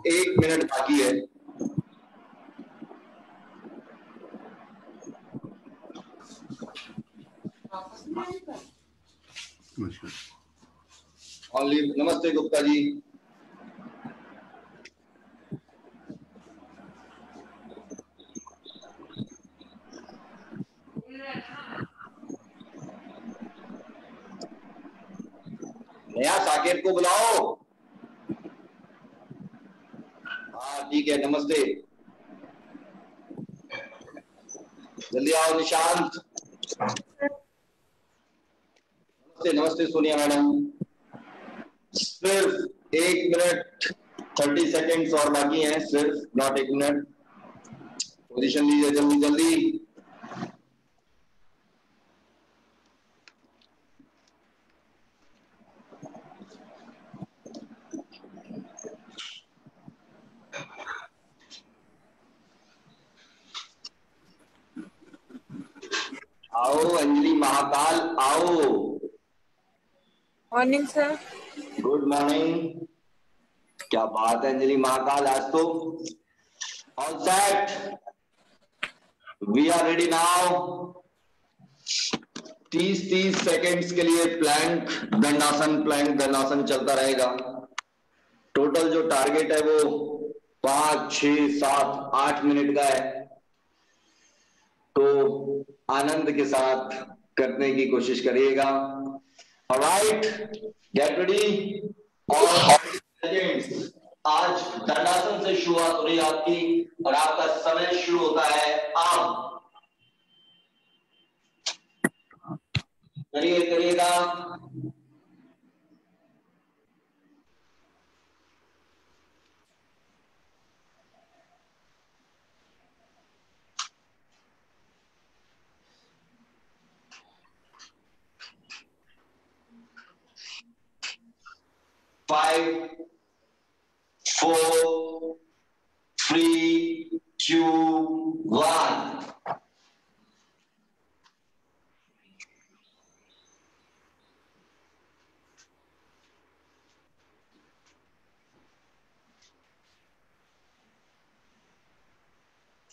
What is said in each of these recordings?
1 minute बाकी है। Only नमस्ते गुप्ता जी। नया साकेत को बुलाओ। हाँ ठीक है, नमस्ते। जल्दी आओ निशांत। नमस्ते नमस्ते सोनिया मैडम। सिर्फ 1 मिनट 30 सेकेंड्स और बाकी हैं, सिर्फ नॉट 1 मिनट। पोजीशन लीजिए जल्दी जल्दी। आओ अंजलि महाकाल आओ। Morning sir. Good morning. क्या बात है अंजलि महाकाल, आज तो all set. We are ready now. 30 seconds के लिए प्लैंक दंडासन चलता रहेगा। टोटल जो टारगेट है वो 5, 6, 7, 8 मिनट का है, तो आनंद के साथ करने की कोशिश करिएगा। Alright, get ready. और आज दंडासन से शुरुआत हो रही है आपकी, और आपका समय शुरू होता है अब। करिएगा। Five, 4, 3, 2, 1।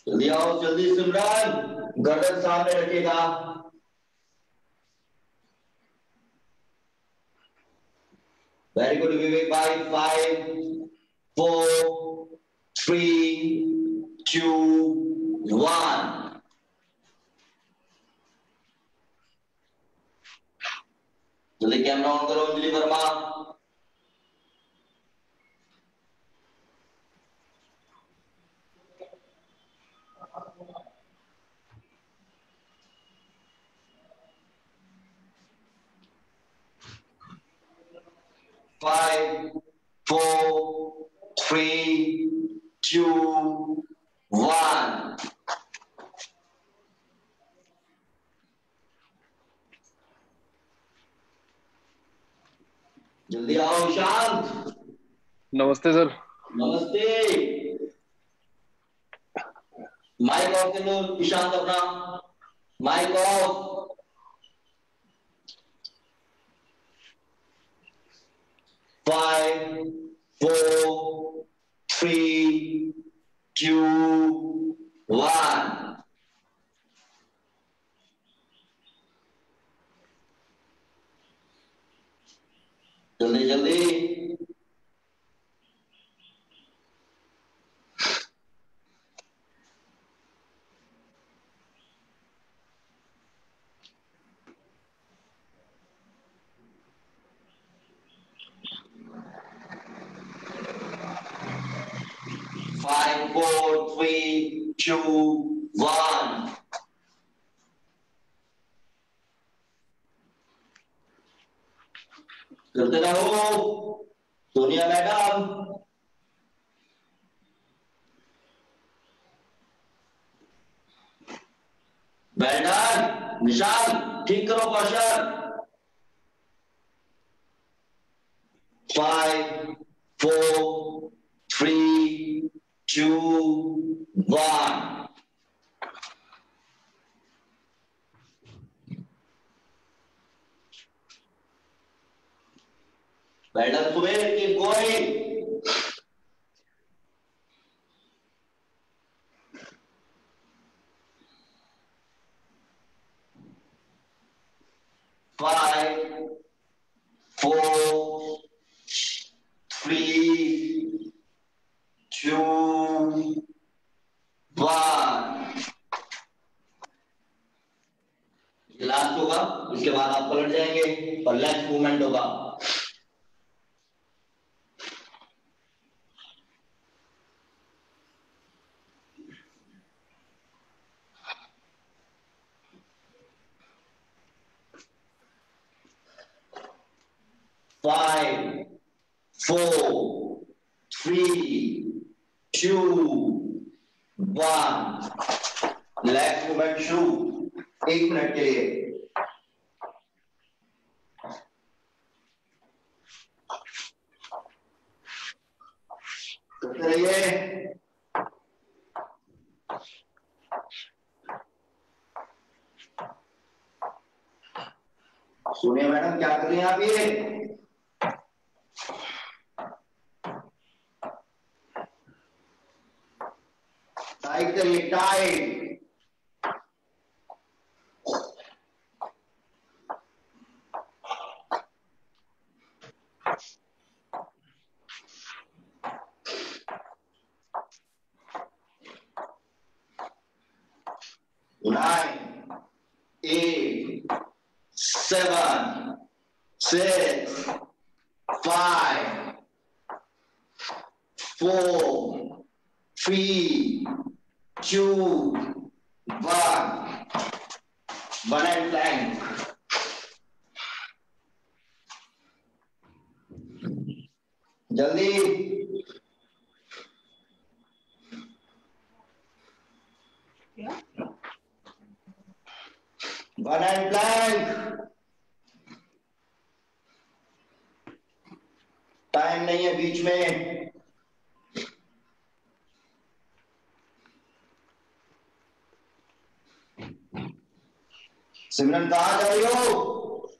जल्दी आओ जल्दी सिमरन, गर्दन सामने रखिएगा। वेरी गुड विवेक भाई। 5, 4, 3, 2, 1। जल्दी कैमरा ऑन करो अंजलि वर्मा। Five, 4, 3, 2, 1। जल्दी आओ शांत। नमस्ते सर। नमस्ते। माइक ऑफ कर लो ईशांत, अपना माइक ऑफ। 5, 4, 3, 2, 1। जल्दी जल्दी। Five, 4, 3, 2, 1। करते रहो सोनिया मैडम। बैठन निशान, ठीक करो क्वेश्चन। 5, 4, 3, 2, 1। बैठन सुबह कीप गोइंग। 4, 3, 2, 1. लास्ट होगा, उसके बाद आप पलट जाएंगे और लेफ्ट मूवमेंट होगा. 5, 4, 3, 2, 1. लेफ्ट मूवमेंट शुरू 1 मिनट के लिए. करते रहिए. सुनिए मैडम, क्या कर रही हैं आप ये? टाइट करिए, tight. Nine, 8, 7, 6, 5, 4, 3, 2, 1. One hand plank. जल्दी. One hand plank. टाइम नहीं है बीच में. सिमरन कहाँ जा रही हो?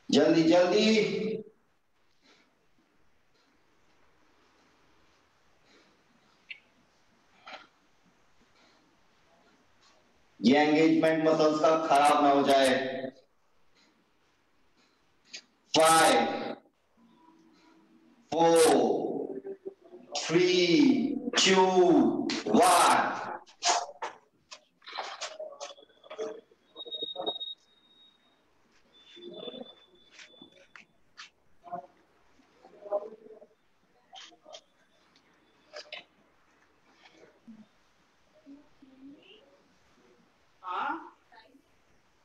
जल्दी जल्दी. ये एंगेजमेंट मसल्स का खराब ना हो जाए. 5, 4, 3, 2, 1.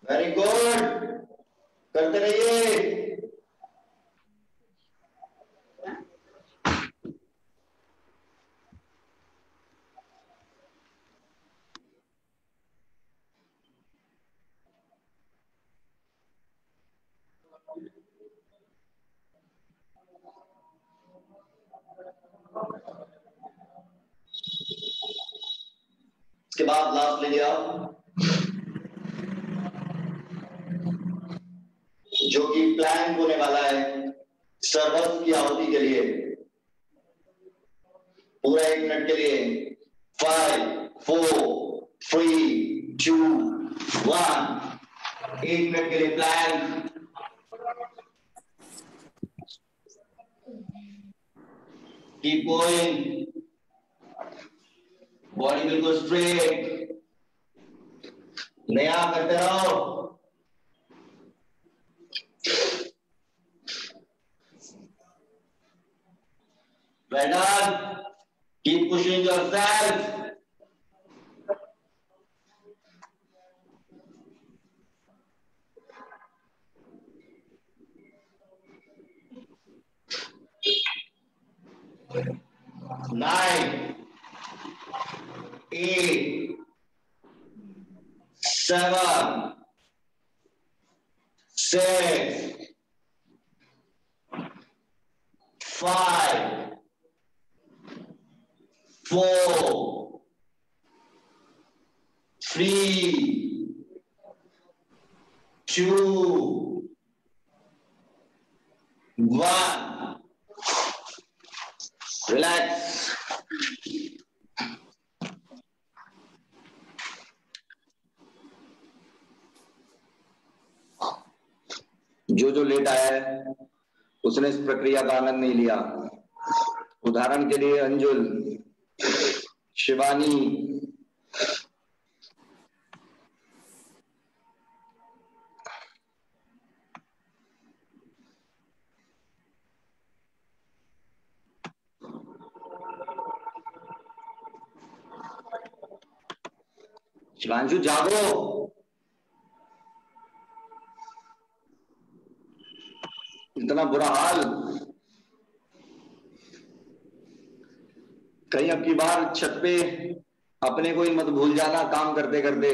Very good. करते रहिए. इसके बाद लास्ट लीजिए आप, जो कि प्लैंक होने वाला है सर्वस्व की आहुति के लिए. पूरा 1 मिनट के लिए. 5, 4, 3, 2, 1. 1 मिनट के लिए प्लैंक. Keep going. बॉडी बिल्कुल स्ट्रेट. नया करते रहो. Well done. Keep pushing yourself. Nine, 8, 7, 6, 5, 4, 3, 2, 1. Relax. जो लेट आया है उसने इस प्रक्रिया का आनंद नहीं लिया। उदाहरण के लिए अंजुल, शिवानी, शिवांशु जागो। इतना बुरा हाल। कहीं अब की बार छत पे अपने को ही मत भूल जाना काम करते करते।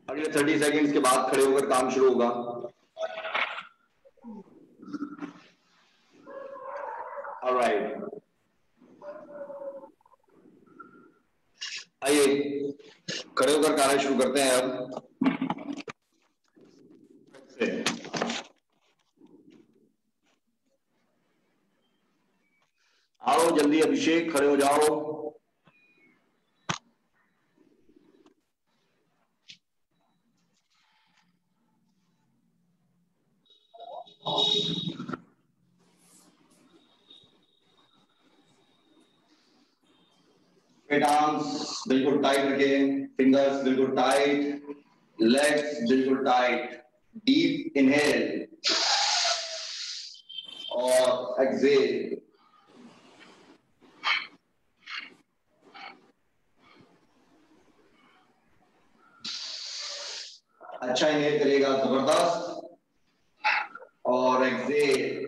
अगले 30 सेकंड्स के बाद खड़े होकर काम शुरू होगा। ऑलराइट, आइए खड़े होकर कार्य शुरू करते हैं। अब आओ जल्दी, अभिषेक खड़े हो जाओ। आर्म्स बिल्कुल टाइट रखें, फिंगर्स बिल्कुल टाइट, लेग्स बिल्कुल टाइट। डीप इनहेल और एक्सहेल। अच्छा इनहेल करेगा जबरदस्त, और एक्सहेल।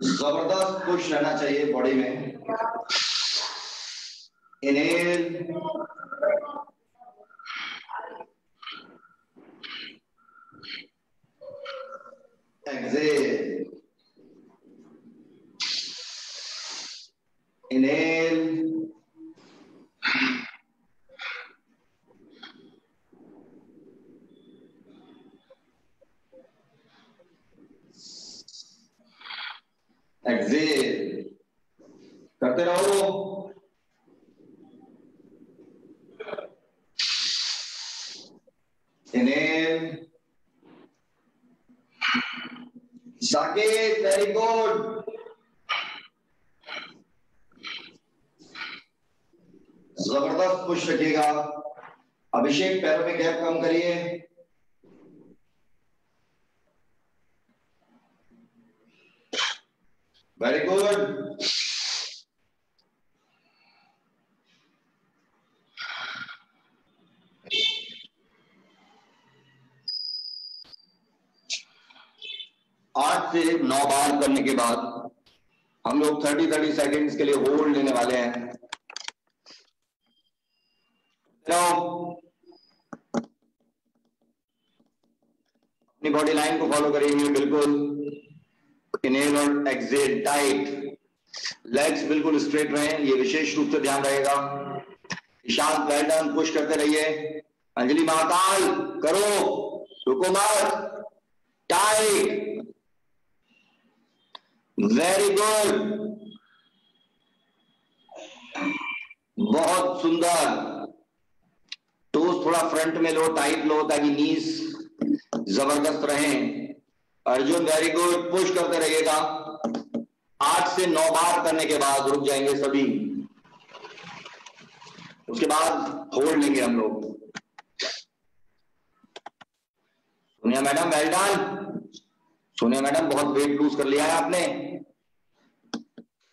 जबरदस्त पुश रहना चाहिए बॉडी में। Inhale, exhale, inhale, exhale. करते रहो। इनहेल, साकेत वेरी गुड, जबरदस्त पुश रखिएगा। अभिषेक पैरों में गैप कम करिए। Very good. आठ से 9 बार करने के बाद हम लोग 30 सेकंड्स के लिए होल्ड लेने वाले हैं। अपनी बॉडी लाइन को फॉलो करेंगे बिल्कुल। इनहेल और एक्सहेल टाइट, लेग्स बिल्कुल स्ट्रेट रहें, ये विशेष रूप से ध्यान रहेगा। ईशांत वेल डन, पुश करते रहिए। अंजलि महाकाल करो, रुको मत, टाइट, वेरी गुड, बहुत सुंदर। टोस थोड़ा फ्रंट में लो, टाइट लो, ताकि नीज जबरदस्त रहें। अर्जुन वेरी गुड, पुश करते रहिएगा। 8 से 9 बार करने के बाद रुक जाएंगे सभी, उसके बाद होल्ड लेंगे हम लोग। Sonia madam well done. Sonia madam बहुत वेट लूज कर लिया है आपने,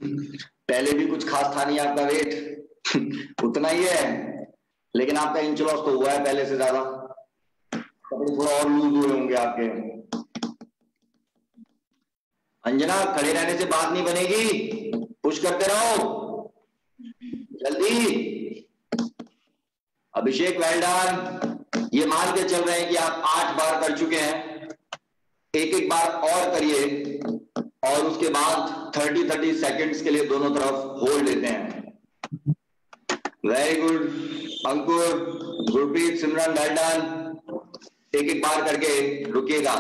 पहले भी कुछ खास था नहीं आपका वेट। उतना ही है, लेकिन आपका इंच लॉस तो हुआ है पहले से ज्यादा। कपड़े थोड़ा और लूज हुए होंगे आपके। अंजना खड़े रहने से बात नहीं बनेगी, पुश करते रहो जल्दी। अभिषेक वेल डन। ये मान के चल रहे हैं कि आप 8 बार कर चुके हैं, एक बार और करिए और उसके बाद 30 सेकंड्स के लिए दोनों तरफ होल्ड लेते हैं। वेरी गुड अंकुर, गुरप्रीत, सिमरन वेल डन। एक बार करके रुकिएगा।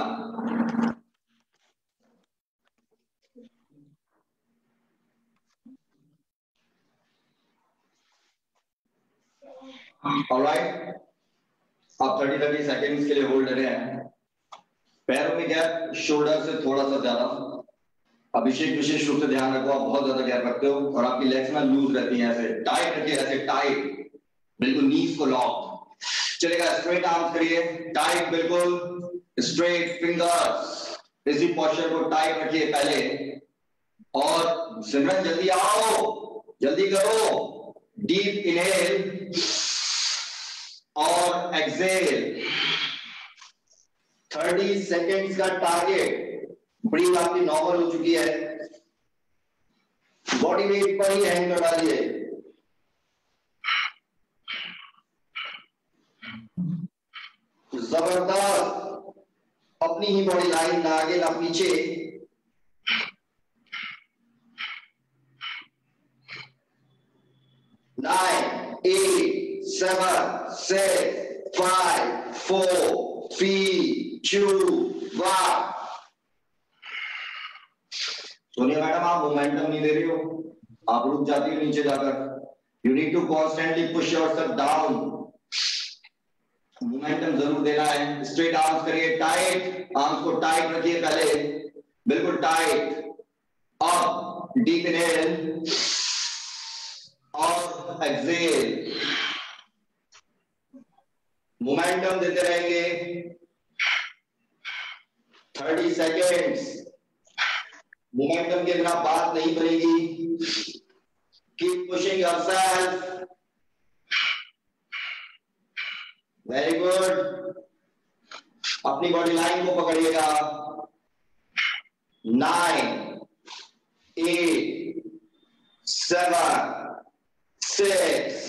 ऑलराइट, आप 30 सेकेंड्स के लिए होल्ड रहे हैं। पैरों में गैप शोल्डर से थोड़ा सा ज्यादा। अभिषेक विशेष रूप से ध्यान रखो, आप बहुत ज्यादा गैप रखते हो और आपकी लेग्स ना लूज रहती हैं, ऐसे टाइट रखिए, ऐसे टाइट, बिल्कुल नीज को लॉक। चलेगा, स्ट्रेट आर्म्स करिए, टाइट, बिल्कुल स्ट्रेट फिंगर्स, इसी पोस्चर को टाइट रखिए पहले। और सिमरन जल्दी आओ, जल्दी करो। डीप इनहेल और एक्सेल, 30 सेकेंड्स का टारगेट। ब्रीथ आपकी नॉर्मल हो चुकी है, बॉडी वेट पर ही हैंग कर डालिए। जबरदस्त, अपनी ही बॉडी लाइन, ना आगे ना पीछे। 9, 8, 7, 6, 5, 4, 3, 2, 1। सोनिया मैडम, आप मोमेंटम नहीं दे रही हो, आप रुक जाती हो नीचे जाकर। You need to constantly push yourself down. Momentum जरूर देना है। स्ट्रेट आर्म्स करिए, टाइट, आर्म्स को टाइट रखिए पहले, बिल्कुल टाइट। अप, डीप इनहेल और एक्सेल, मोमेंटम देते रहेंगे। 30 सेकेंड्स, मोमेंटम के बिना बात नहीं बनेगी। Keep pushing yourself, very good. अपनी बॉडी लाइन को पकड़िएगा। 9, 8, 7, 6,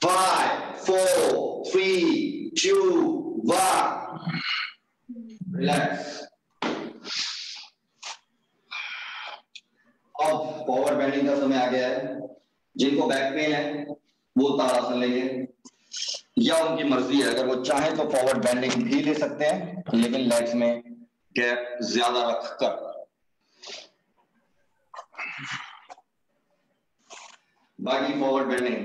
5, 4, 3, 2, 1। रिलैक्स। अब फॉरवर्ड बेंडिंग का समय आ गया है। जिनको बैक पेन है वो ताड़ासन लेंगे, या उनकी मर्जी है, अगर वो चाहें तो फॉरवर्ड बेंडिंग भी ले सकते हैं, लेकिन लेग्स में गैप ज्यादा रखकर। बाकी फॉरवर्ड बेंडिंग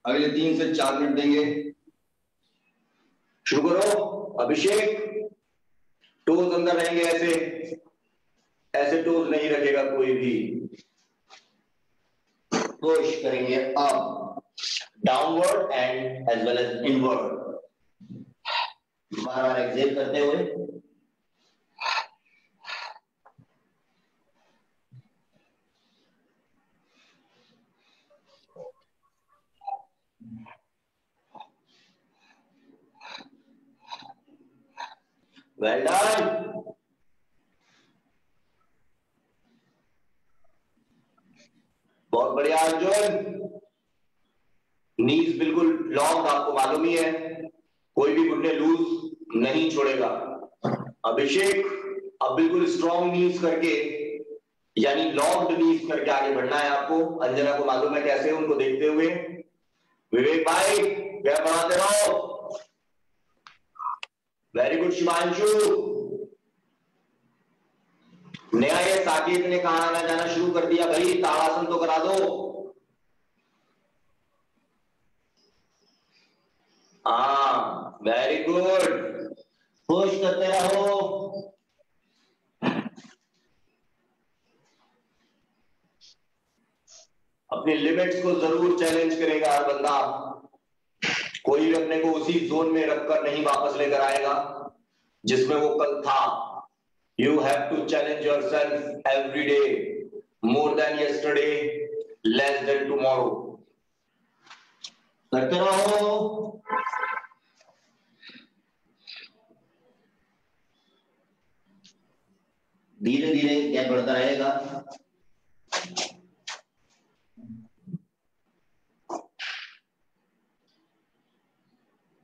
अगले 3 से 4 मिनट देंगे। शुरू करो। अभिषेक, टोज अंदर रहेंगे, ऐसे ऐसे टोज नहीं रखेगा कोई भी। पुश करेंगे up, downward and as well as inward. बार बार एक्सेल करते हुए। Well done. बहुत बढ़िया अर्जुन। नीज बिल्कुल लॉन्ग, आपको मालूम ही है, कोई भी घुटने लूज नहीं छोड़ेगा। अभिषेक, अब बिल्कुल स्ट्रॉन्ग नीज करके, यानी लॉन्ग नीज करके आगे बढ़ना है आपको। अंजना को मालूम है कैसे, उनको देखते हुए। विवेक भाई, गैप बढ़ाते रहो। Very good Shivanshu. नया ये साकेत ने कहा आना जाना शुरू कर दिया, भाई ताड़ासन तो करा दो। हाँ, वेरी गुड, पुश करते रहो। अपनी लिमिट्स को जरूर चैलेंज करेगा हर बंदा। कोई भी अपने को उसी जोन में रखकर नहीं वापस लेकर आएगा जिसमें वो कल था। You have to challenge yourself every day, more than yesterday, less than tomorrow. करते रहो। धीरे धीरे गैप बढ़ता रहेगा।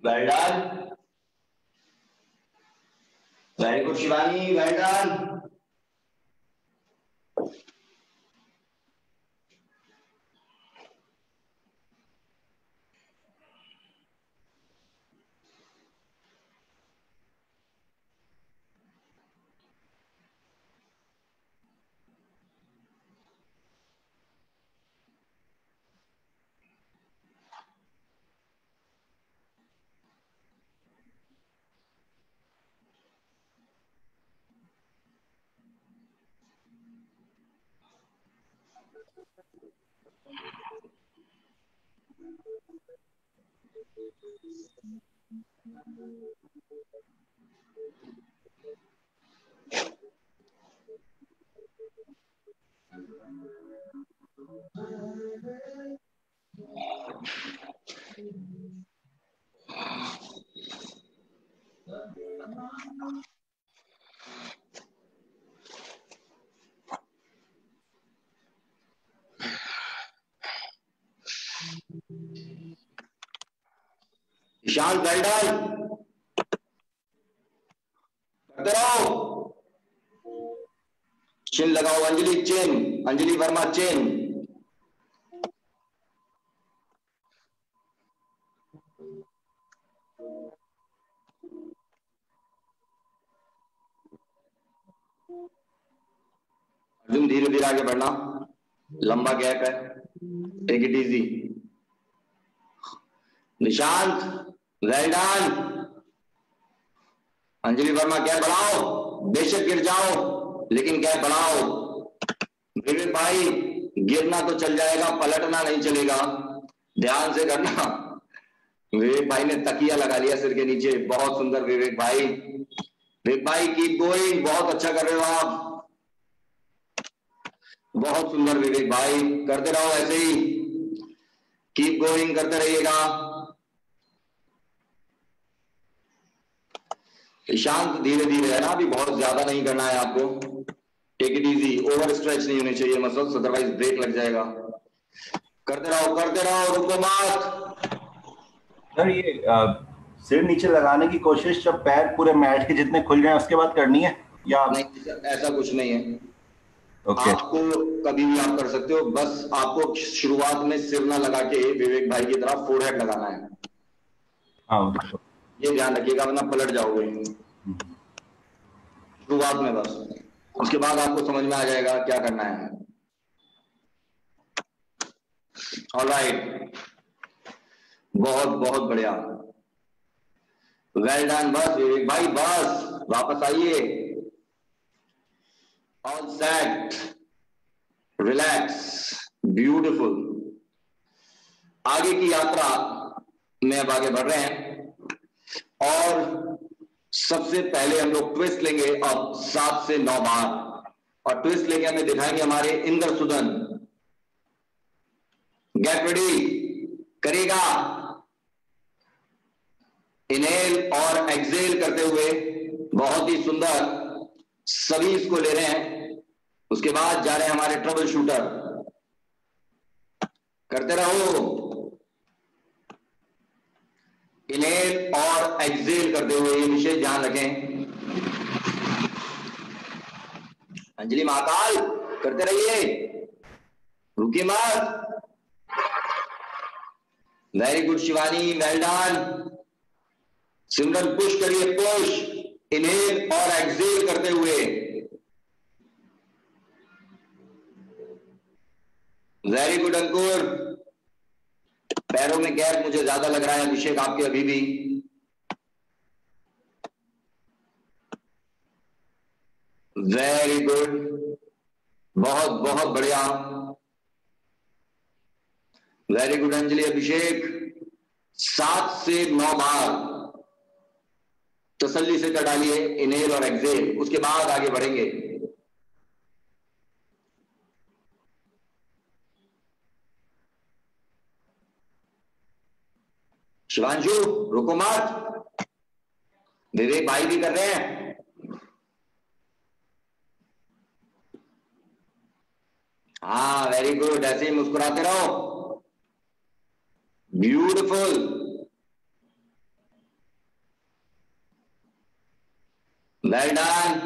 Well done, very good Shivani, well done. Ishan well done, करते रहो। चिन लगाओ अंजलि, चिन, अंजलि वर्मा चिन। अर्जुन धीरे धीरे आगे बढ़ना, लंबा गैप है, take it easy. Nishant well done. Anjali Verma gap बढ़ाओ, बेशक गिर जाओ लेकिन गैप बढ़ाओ। विवेक भाई गिरना तो चल जाएगा, पलटना नहीं चलेगा, ध्यान से करना। विवेक भाई ने तकिया लगा लिया सिर के नीचे, बहुत सुंदर विवेक भाई। विवेक भाई कीप गोइंग, बहुत अच्छा कर रहे हो आप, बहुत सुंदर विवेक भाई, करते रहो ऐसे ही, कीप गोइंग करते रहिएगा। शांत धीरे धीरे है ना, अभी बहुत ज्यादा नहीं करना है आपको, take it easy, overstretch नहीं होने चाहिए मसल्स, अदरवाइज ब्रेक लग जाएगा। करते रहो, रुको मत। सर ये सिर नीचे लगाने की कोशिश जब पैर पूरे मैट के जितने खुल जाए उसके बाद करनी है या नहीं? ऐसा कुछ नहीं है। Okay. आपको कभी भी आप कर सकते हो, बस आपको शुरुआत में सिर ना लगा के विवेक भाई की तरफ फोरहेड लगाना है। हाँ, ये ध्यान रखिएगा वरना पलट जाओगे शुरुआत में बस, उसके बाद आपको समझ में आ जाएगा क्या करना है। ऑलराइट, बहुत बहुत बढ़िया, वेल डन। बस विवेक भाई बस, वापस आइए, ऑल सेट, रिलैक्स, ब्यूटीफुल। आगे की यात्रा में अब आगे बढ़ रहे हैं और सबसे पहले हम लोग ट्विस्ट लेंगे अब 7 से 9 बार, और ट्विस्ट लेके हमें दिखाएंगे हमारे इंद्र सुदन। गेट रेडी, करेगा इनहेल और एक्सेल करते हुए, बहुत ही सुंदर, सभी इसको ले रहे हैं। उसके बाद जा रहे हैं हमारे ट्रबल शूटर, करते रहो, इनहेल और एक्सेल करते हुए, ये विशेष ध्यान रखें। अंजलि महाकाल करते रहिए, रुकिए मत। Very good Shivani, well done. Simran push करिए, पुश, इनहेल और एक्सेल करते हुए, वेरी गुड अंकुर। पैरों में गैप मुझे ज्यादा लग रहा है अभिषेक आपके अभी भी, वेरी गुड, बहुत बहुत बढ़िया, वेरी गुड अंजलि, अभिषेक। 7 से 9 बार तसल्ली से कर डालिए इनहेल और एक्सेल, उसके बाद आगे बढ़ेंगे। शिवांशु रुको मत, विवेक भाई भी कर रहे हैं। हाँ वेरी गुड, ऐसे ही मुस्कुराते रहो, ब्यूटीफुल, वेल डन।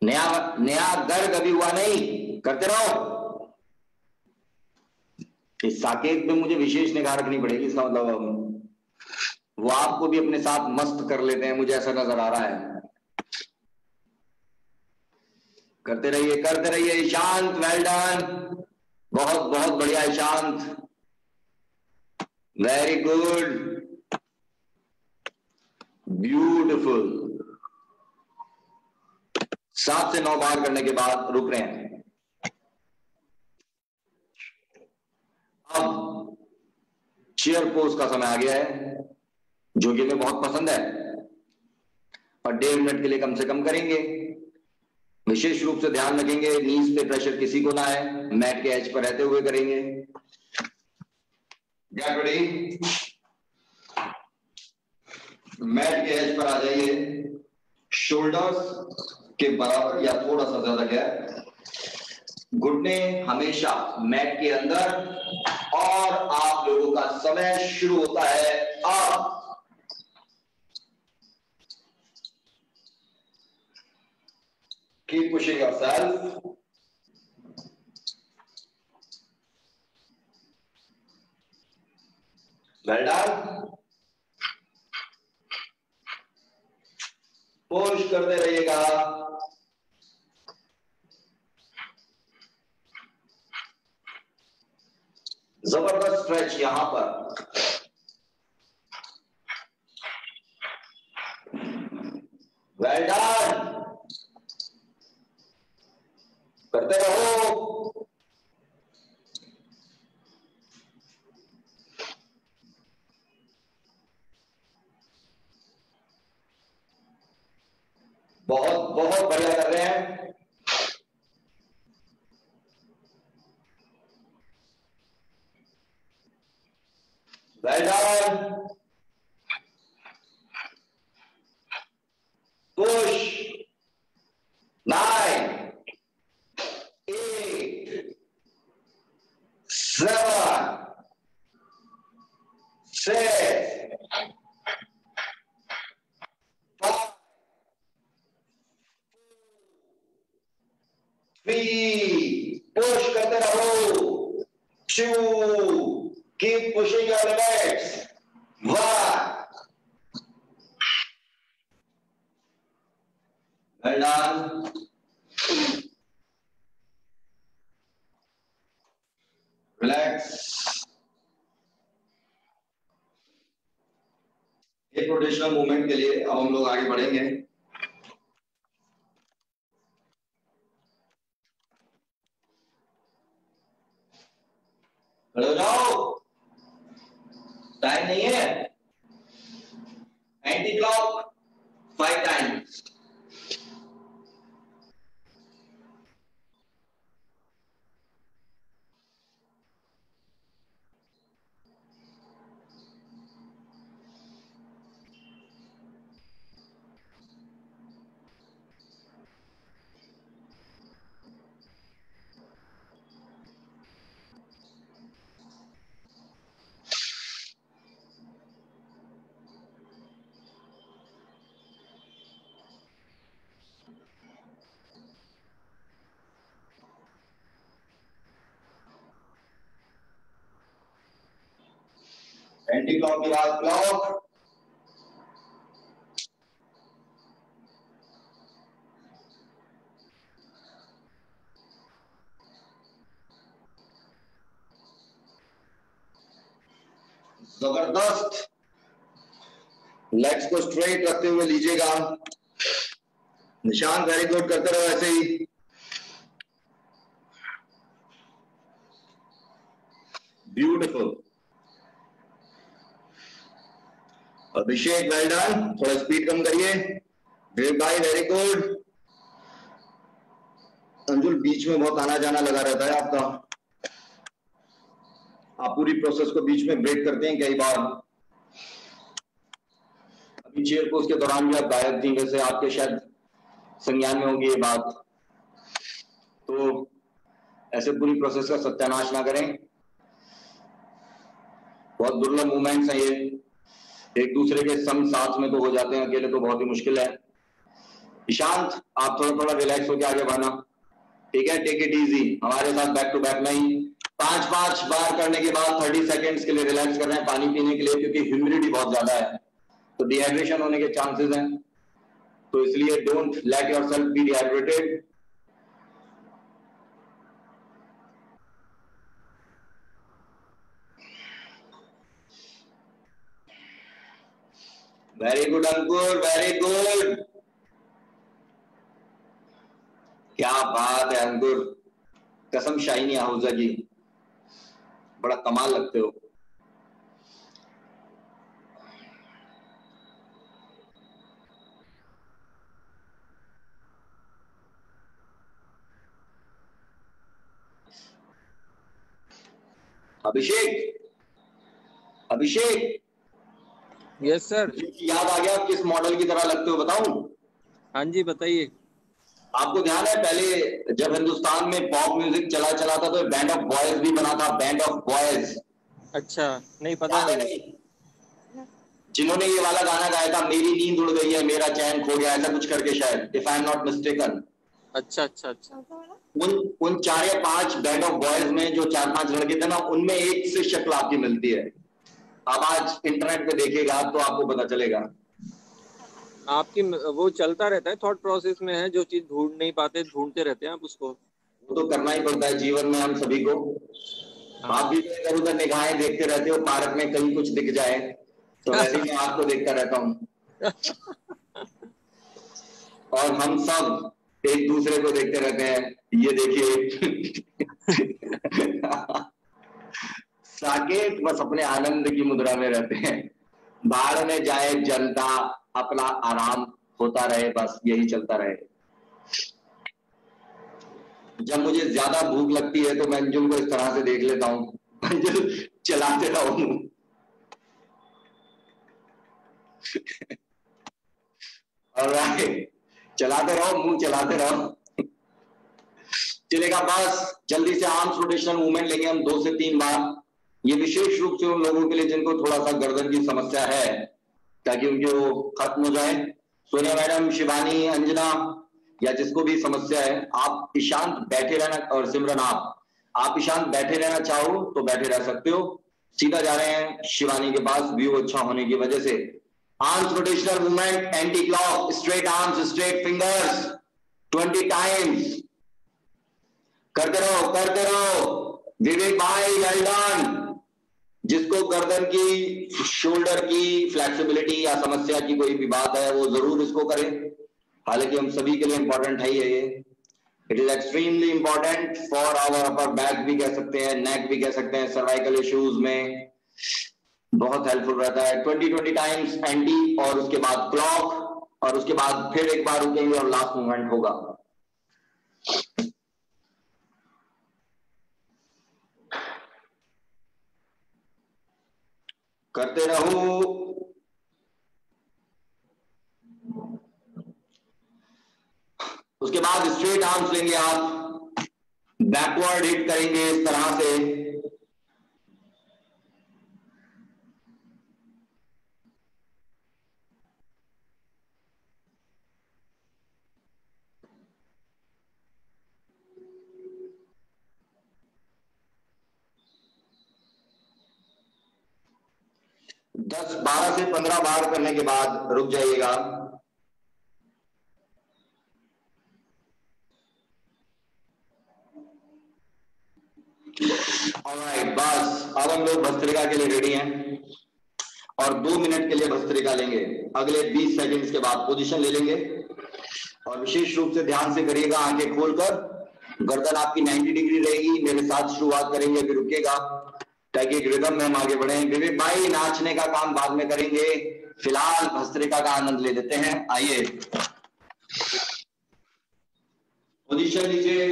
नया नया दर्द अभी हुआ नहीं, करते रहो। इस साकेत में मुझे विशेष निगाह रखनी पड़ेगी, इसका मतलब वो आपको भी अपने साथ मस्त कर लेते हैं, मुझे ऐसा नजर आ रहा है। करते रहिए ईशांत, वेल डन, बहुत बहुत बढ़िया ईशांत, वेरी गुड, ब्यूटीफुल। 7 से 9 बार करने के बाद रुक रहे हैं। अब चेयर पोज का समय आ गया है, जो कि हमें बहुत पसंद है, और 1.5 मिनट के लिए कम से कम करेंगे। विशेष रूप से ध्यान रखेंगे नीज पे प्रेशर किसी को ना आए, मैट के एज पर रहते हुए करेंगे। गेट रेडी, मैट के एज पर आ जाइए, शोल्डर्स के बराबर या थोड़ा सा ज्यादा गैप, घुटने हमेशा मैट के अंदर, और आप लोगों का समय शुरू होता है अब। Keep pushing yourself. Well done. Push करते रहिएगा। जबरदस्त स्ट्रेच यहां पर। वेल डन, करते रहो। बहुत बहुत बढ़िया कर रहे हैं। Well done, push. 9, 8, 7, 6, 5, 3, पुश करते रहो। 2, keep pushing your limits. 1, well done. Relax. एक रोटेशनल मूवमेंट के लिए अब हम लोग आगे बढ़ेंगे। खड़े हो जाओ, टाइम नहीं है। Anti clock 5 times. Anti clock के बाद क्लॉक। जबरदस्त, लेग्स को स्ट्रेट रखते हुए लीजिएगा। निशान वेरी गुड, करते रहो ऐसे ही। ब्यूटीफुल। अभिषेक वेल डन, थोड़ा स्पीड कम करिए। देव भाई वेरी गुड। अंजुल बीच में बहुत आना जाना लगा रहता है आपका, आप पूरी प्रोसेस को बीच में ब्रेक करते हैं कई बार। अभी चेयर पोज के दौरान भी आप गायब थी, वैसे आपके शायद संज्ञान में होगी ये बात, तो ऐसे पूरी प्रोसेस का सत्यानाश ना करें। बहुत दुर्लभ मूवमेंट्स हैं ये, एक दूसरे के संग साथ में तो हो जाते हैं, अकेले तो बहुत ही मुश्किल है। ईशांत आप थोड़ा थोड़ा रिलैक्स होकर आगे बढ़ना, ठीक है? टेक इट इजी, हमारे साथ बैक टू बैक नहीं। 5-5 बार करने के बाद 30 सेकेंड्स के लिए रिलैक्स कर रहे हैं पानी पीने के लिए, क्योंकि ह्यूमिडिटी बहुत ज्यादा है तो डिहाइड्रेशन होने के चांसेस हैं, तो इसलिए don't let yourself B dehydrated. Very good Ankur, very good, क्या बात है अंकुर, कसम शाइनी आहूजा की। बड़ा कमाल लगते हो। अभिषेक, अभिषेक, यस सर। याद आ गया किस मॉडल की तरह लगते हो बताऊं? हाँ जी बताइए। आपको ध्यान है पहले जब हिंदुस्तान में पॉप म्यूजिक चला था तो बैंड ऑफ बॉयज भी बना था, बैंड ऑफ बॉयज। अच्छा, नहीं पता याद है नहीं। नहीं? जिन्होंने ये वाला गाना गाया था, मेरी नींद उड़ गई है मेरा चैन खो गया, ऐसा कुछ करके शायद, if I am not mistaken. अच्छा अच्छा अच्छा। उन 4 या 5 बैंड ऑफ बॉयज में जो 4-5 लड़के थे ना, उनमें एक से शक्ल आपकी मिलती है। अब आज इंटरनेट पे देखिएगा तो आपको पता चलेगा। आपकी वो चलता रहता है, थॉट प्रोसेस में है, जो चीज ढूंढ नहीं पाते ढूंढते रहते हैं आप उसको। वो तो करना ही पड़ता है जीवन में हम सभी को। हाँ। आप भी तो इधर उधर निगाहें देखते रहते हो, पार्क में कहीं कुछ दिख जाए तो वैसे ही मैं आपको देखता रहता हूँ। और हम सब एक दूसरे को देखते रहते हैं, ये देखिए। साकेत बस अपने आनंद की मुद्रा में रहते हैं। बाहर में जाए जनता, अपना आराम होता रहे, बस यही चलता रहे। जब मुझे ज्यादा भूख लगती है तो मैं अंजुम को इस तरह से देख लेता हूं, अंजुम चलाते रहो। ऑलराइट, चलाते रहो, मुंह चलाते रहो। चलेगा, बस जल्दी से आर्म्स रोटेशनल मूवमेंट लेंगे हम 2 से 3 बार। ये विशेष रूप से उन लोगों के लिए जिनको थोड़ा सा गर्दन की समस्या है, ताकि उनके वो खत्म हो जाए। सोनिया मैडम, शिवानी, अंजना, या जिसको भी समस्या है, आप ईशांत बैठे रहना, और सिमरन आप ईशांत बैठे रहना चाहो तो बैठे रह सकते हो। सीधा जा रहे हैं शिवानी के पास, व्यू अच्छा होने की वजह से। Arms rotational movement, anti clock, straight arms, straight fingers, 20 times. करते रहो, करते रहो। विवेक भाई, वेल डन। जिसको गर्दन की, शोल्डर की फ्लेक्सिबिलिटी या समस्या की कोई भी बात है, वो जरूर इसको करें। हालांकि हम सभी के लिए इंपॉर्टेंट है ये। It is extremely important for our upper back भी कह सकते हैं, नेक भी कह सकते हैं, सर्वाइकल इश्यूज में बहुत हेल्पफुल रहता है। 20 टाइम्स एंटी, और उसके बाद क्लॉक, और उसके बाद फिर एक बार रुकेंगे और लास्ट मूवमेंट होगा। करते रहो। उसके बाद स्ट्रेट आर्म्स लेंगे आप, बैकवर्ड हिट करेंगे इस तरह से। दस 12 से 15 बार करने के बाद रुक जाइएगा। ऑलराइट, बस अब हम लोग भस्त्रिका के लिए रेडी हैं, और 2 मिनट के लिए भस्त्रिका लेंगे। अगले 20 सेकंड्स के बाद पोजीशन ले लेंगे, और विशेष रूप से ध्यान से करिएगा, आंखें खोलकर। गर्दन आपकी 90 डिग्री रहेगी। मेरे साथ शुरुआत करेंगे, फिर रुकेगा, ताकि एक रिदम में हम आगे बढ़े। विवेक भाई, नाचने का काम बाद में करेंगे, फिलहाल भस्त्रिका का आनंद ले लेते हैं। आइए, पोजीशन लीजिए,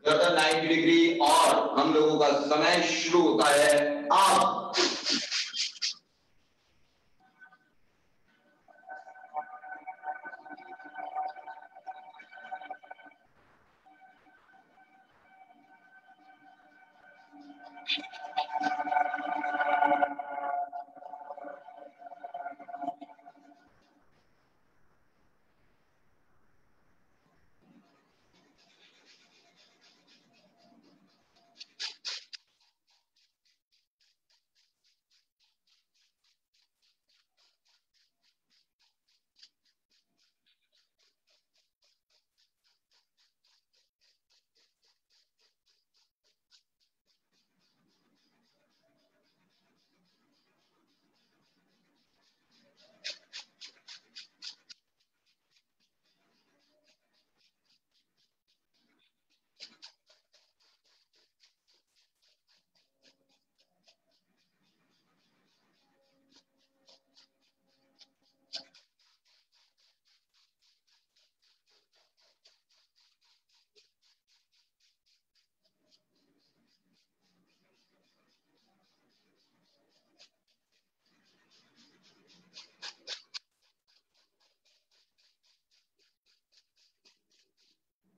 गर्दन 90 डिग्री, और हम लोगों का समय शुरू होता है अब।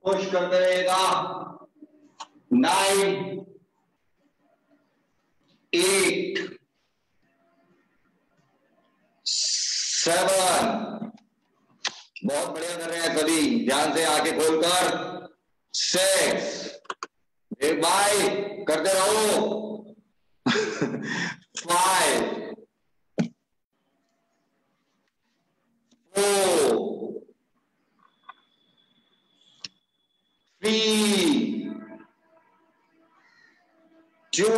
पुश करते रहेगा। 9, 8, 7, बहुत बढ़िया कर रहे हैं सभी, ध्यान से आंखें खोलकर। 6, एक भाई करते रहो। 5, 4, 3, 2,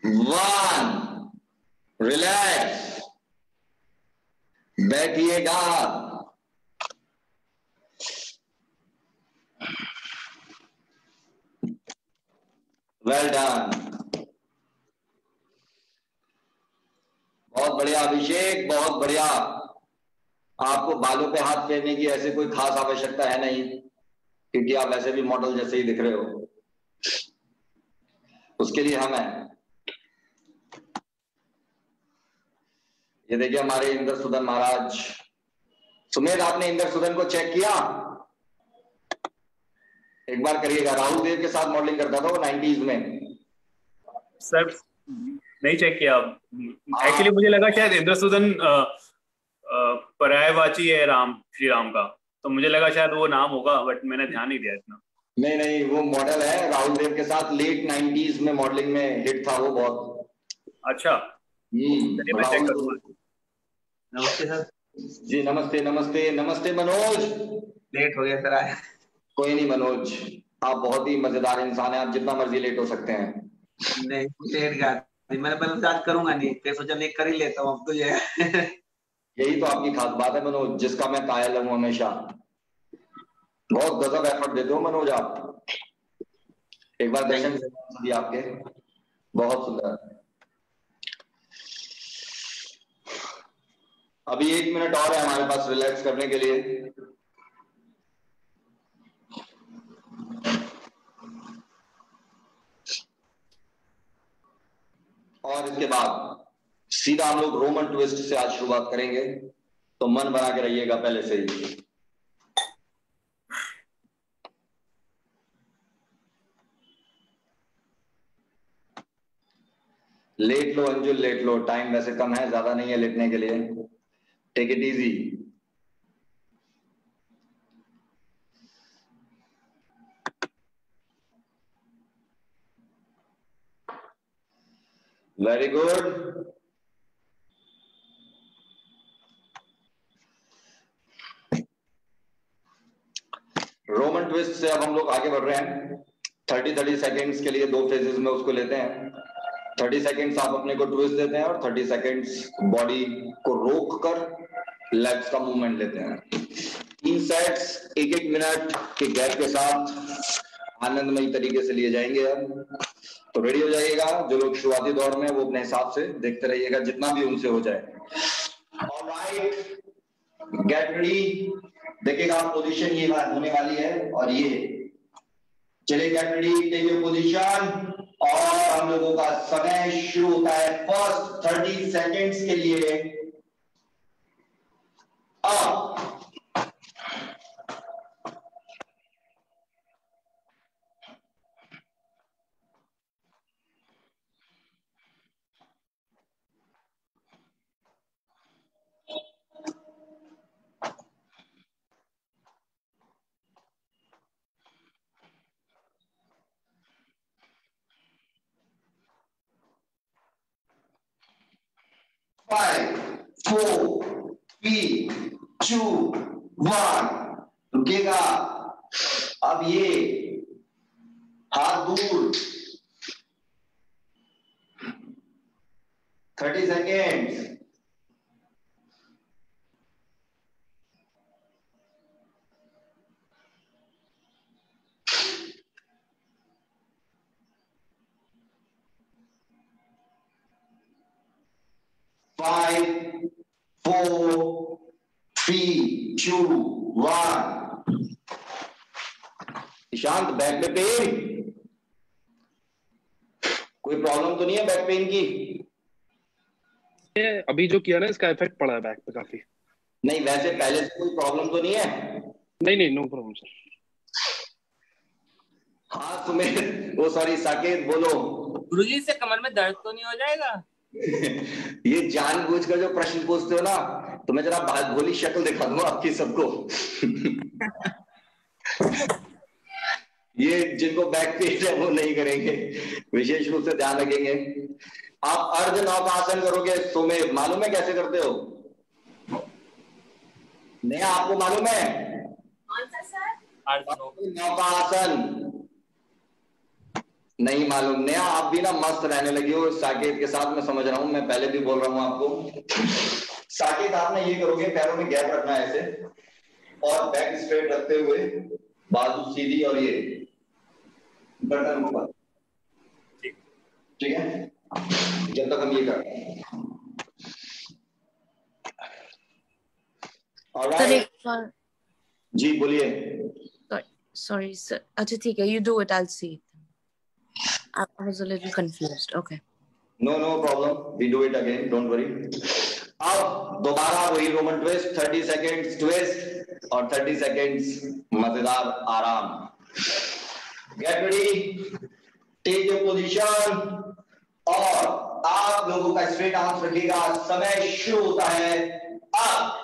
1, रिलैक्स, बैठिएगा। वेल डन, बहुत बढ़िया अभिषेक, बहुत बढ़िया। आपको बालों पे हाथ फेरने की ऐसे कोई खास आवश्यकता है नहीं, क्योंकि आप वैसे भी मॉडल जैसे ही दिख रहे हो। उसके लिए हम हैं। ये देखिए हमारे इंद्र सुदन महाराज। सुमेध, आपने इंद्र सुदन को चेक किया? एक बार करिएगा। राहुल देव के साथ मॉडलिंग करता था वो 90s में। सर नहीं चेक किया। एक्चुअली मुझे लगा शायद इंद्रसूदन पर्यायवाची है श्री राम का, तो मुझे लगा शायद वो नाम होगा, बट मैंने ध्यान नहीं दिया इतना। नहीं नहीं, वो मॉडल है राहुल देव के साथ, लेट 90s में मॉडलिंग में हिट था वो बहुत। अच्छा, चलिए मैं चेक करूंगा। नमस्ते सर। जी नमस्ते नमस्ते नमस्ते मनोज। लेट हो गया सर आया। कोई नहीं मनोज, आप बहुत ही मजेदार इंसान हैं, आप जितना मर्जी लेट हो सकते हैं। नहीं लेट गया, मैंने पहले आज करूंगा नहीं, फिर सोचा नहीं कर ही लेता हूँ अब तो ये। यही तो आपकी खास बात है मनोज, जिसका मैं कायल हूं हमेशा। बहुत गजब एफर्ट देते हो मनोज आप। एक बार दर्शन दिए आपके, बहुत सुंदर। अभी 1 मिनट और है हमारे पास रिलैक्स करने के लिए। और इसके बाद सीधा हम लोग रोमन ट्विस्ट से आज शुरुआत करेंगे, तो मन बना के रहिएगा पहले से ही। लेट लो अंजुल, लेट लो, टाइम वैसे कम है, ज्यादा नहीं है लेटने के लिए। Take it easy. Very good. Roman twist से अब हम लोग आगे बढ़ रहे हैं। 30 सेकेंड्स के लिए 2 फेजेस में उसको लेते हैं। 30 सेकेंड्स आप अपने को ट्विस्ट देते हैं और 30 सेकेंड्स बॉडी को रोक कर लेग्स का मूवमेंट लेते हैं। 3 सेट्स 1-1 मिनट के गैप के साथ आनंदमयी तरीके से लिए जाएंगे। अब तो रेडी हो जाइएगा। जो लोग शुरुआती दौर में, वो अपने हिसाब से देखते रहिएगा, जितना भी उनसे हो जाए। Alright, get ready. देखिएगा पोजीशन ये होने वाली है, और ये चलिए get ready, take your position. और हम लोगों का समय शुरू होता है फर्स्ट 30 सेकेंड्स के लिए। अब 5, 4, 3, 2, 1 रुकेगा। अब ये हाथ दूर। 30 सेकेंड्स। Five, 4, 3, 2, 1। ईशांत, बैक में पेन? कोई प्रॉब्लम तो नहीं है बैक पेन की? अभी जो किया ना, इसका इफेक्ट पड़ा है बैक पे काफी। नहीं वैसे पहले से कोई प्रॉब्लम तो नहीं है? नहीं नो प्रॉब्लम सर। हाँ सुमित, वो सॉरी साकेत बोलो। गुरुजी से कमर में दर्द तो नहीं हो जाएगा? ये जानबूझकर जो प्रश्न पूछते हो ना, तो मैं जरा भोली शक्ल दिखा दूंगा आपकी सबको। ये जिनको बैक पेन है वो नहीं करेंगे, विशेष रूप से ध्यान रखेंगे। आप अर्ध नौकासन करोगे, सुमित मालूम है कैसे करते हो? नया आपको मालूम है? कौन सा सर? नौकासन नहीं मालूम? नया आप भी ना मस्त रहने लगी हो साकेत के साथ, मैं समझ रहा हूं, मैं पहले भी बोल रहा हूं आपको। साकेत आपने ये करोगे, पैरों में गैप रखना है ऐसे, और बैक स्ट्रेट रखते हुए बाजू सीधी, और ये बटन ऊपर, ठीक है? जब तक हम ये करते हैं। Sir, जी बोलिए। sorry sir. अच्छा ठीक है, you do it, I'll see it. I was a little confused. Okay. No problem. We do it again. Don't worry. अब दोबारा वही रोमन ट्विस्ट, 30 सेकेंड्स ट्विस्ट और 30 सेकेंड्स मजेदार आराम। Get ready. Take your position. और आप लोगों का स्ट्रेट आर्म्स रखिएगा। समय शुरू होता है अब।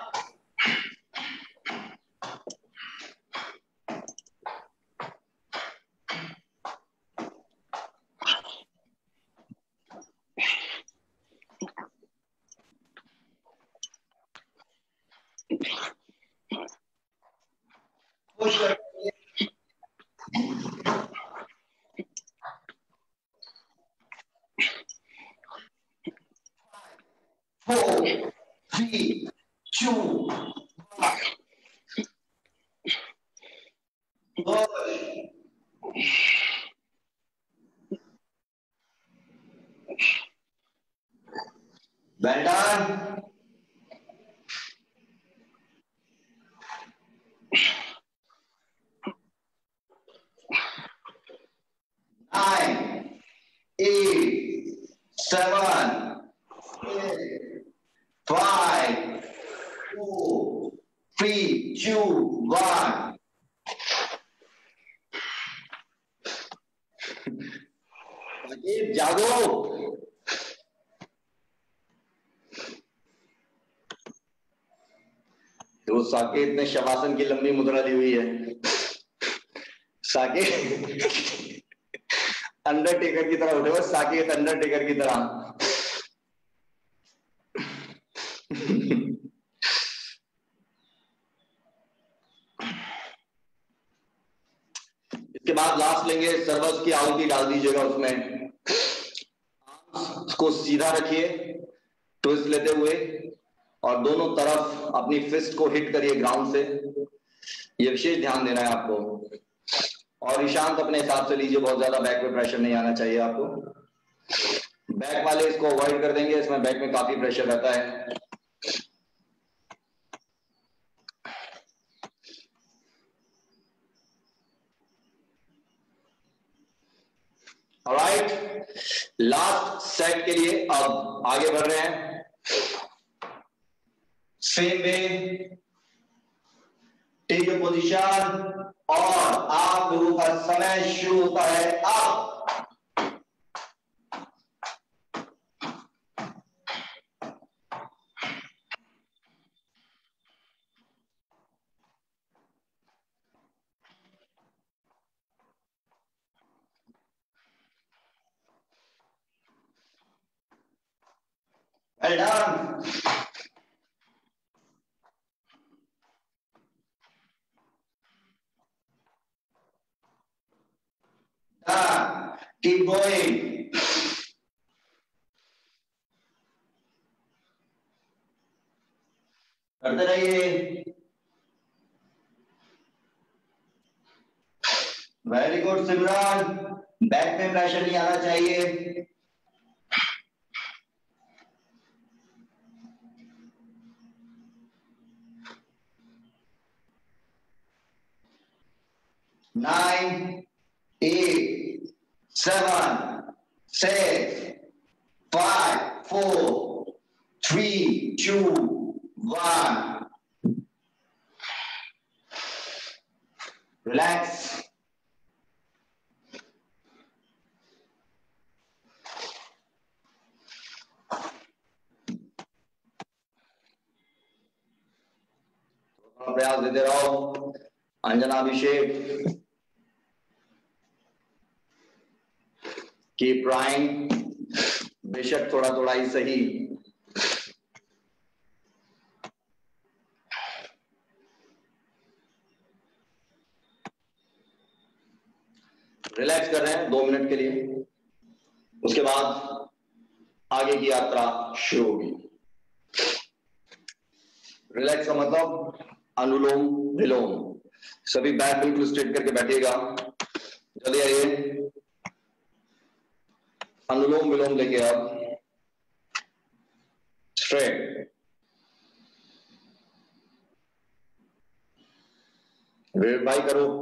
पुश करिए। 4, 3, 2, 1. Well done. Nine, 8, 7, 6, 5, 4, 3, 2, 1. जागो। तो साकेत ने शवासन की लंबी मुद्रा ली हुई है। साकेत अंडरटेकर की तरह उठे हुए, साकेत अंडरटेकर की तरह। इसके बाद लास्ट लेंगे, सर्वस की आहुति डाल दीजिएगा उसमें। को सीधा रखिए ट्विस्ट लेते हुए, और दोनों तरफ अपनी फिस्ट को हिट करिए ग्राउंड से। ये विशेष ध्यान देना है आपको। और ईशांत अपने हिसाब से लीजिए, बहुत ज्यादा बैक पे प्रेशर नहीं आना चाहिए आपको। बैक वाले इसको अवॉइड कर देंगे, इसमें बैक में काफी प्रेशर रहता है। ऑलराइट, लास्ट सेट के लिए अब आगे बढ़ रहे हैं। Same way, take your position, और आप लोगों का समय शुरू होता है अब। Well done. Keep going. करते रहिए। वेरी गुड सिमरन, बैक पे प्रेशर नहीं आना चाहिए। Nine, 8, 7, 6, 5, 4, 3, 2, 1. रिलैक्स। प्रयास देते रहो। अंजना, अभिषेक, कीप ट्राइंग, बेशक थोड़ा थोड़ा ही सही। रिलैक्स कर रहे हैं 2 मिनट के लिए, उसके बाद आगे की यात्रा शुरू होगी। रिलैक्स का मतलब अनुलोम विलोम। सभी बैक बिल्कुल स्ट्रेट करके बैठिएगा। जल्दी आइए, अनुलोम विलोम लेके आप स्ट्रेट, वेरीफाई करो।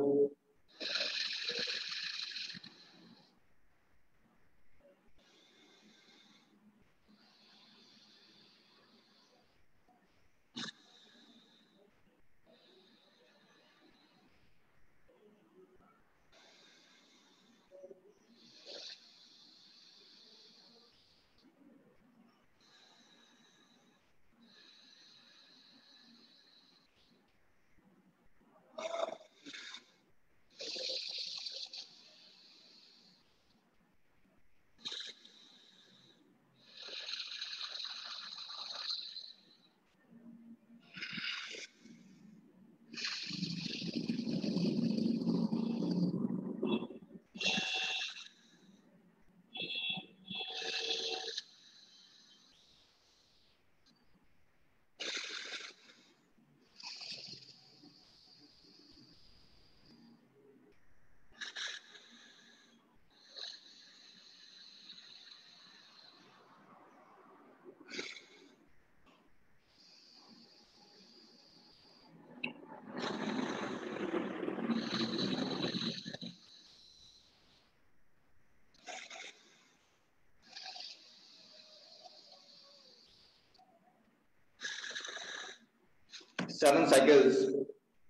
सेवन साइकिल्स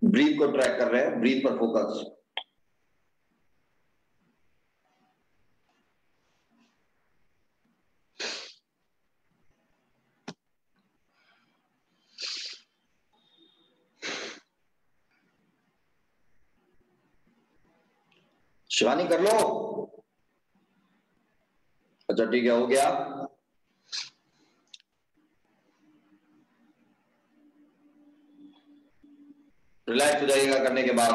ब्रीथ को ट्रैक कर रहे हैं, ब्रीथ पर फोकस। शिवानी कर लो। अच्छा ठीक है, हो गया। रिलैक्स हो जाइएगा करने के बाद।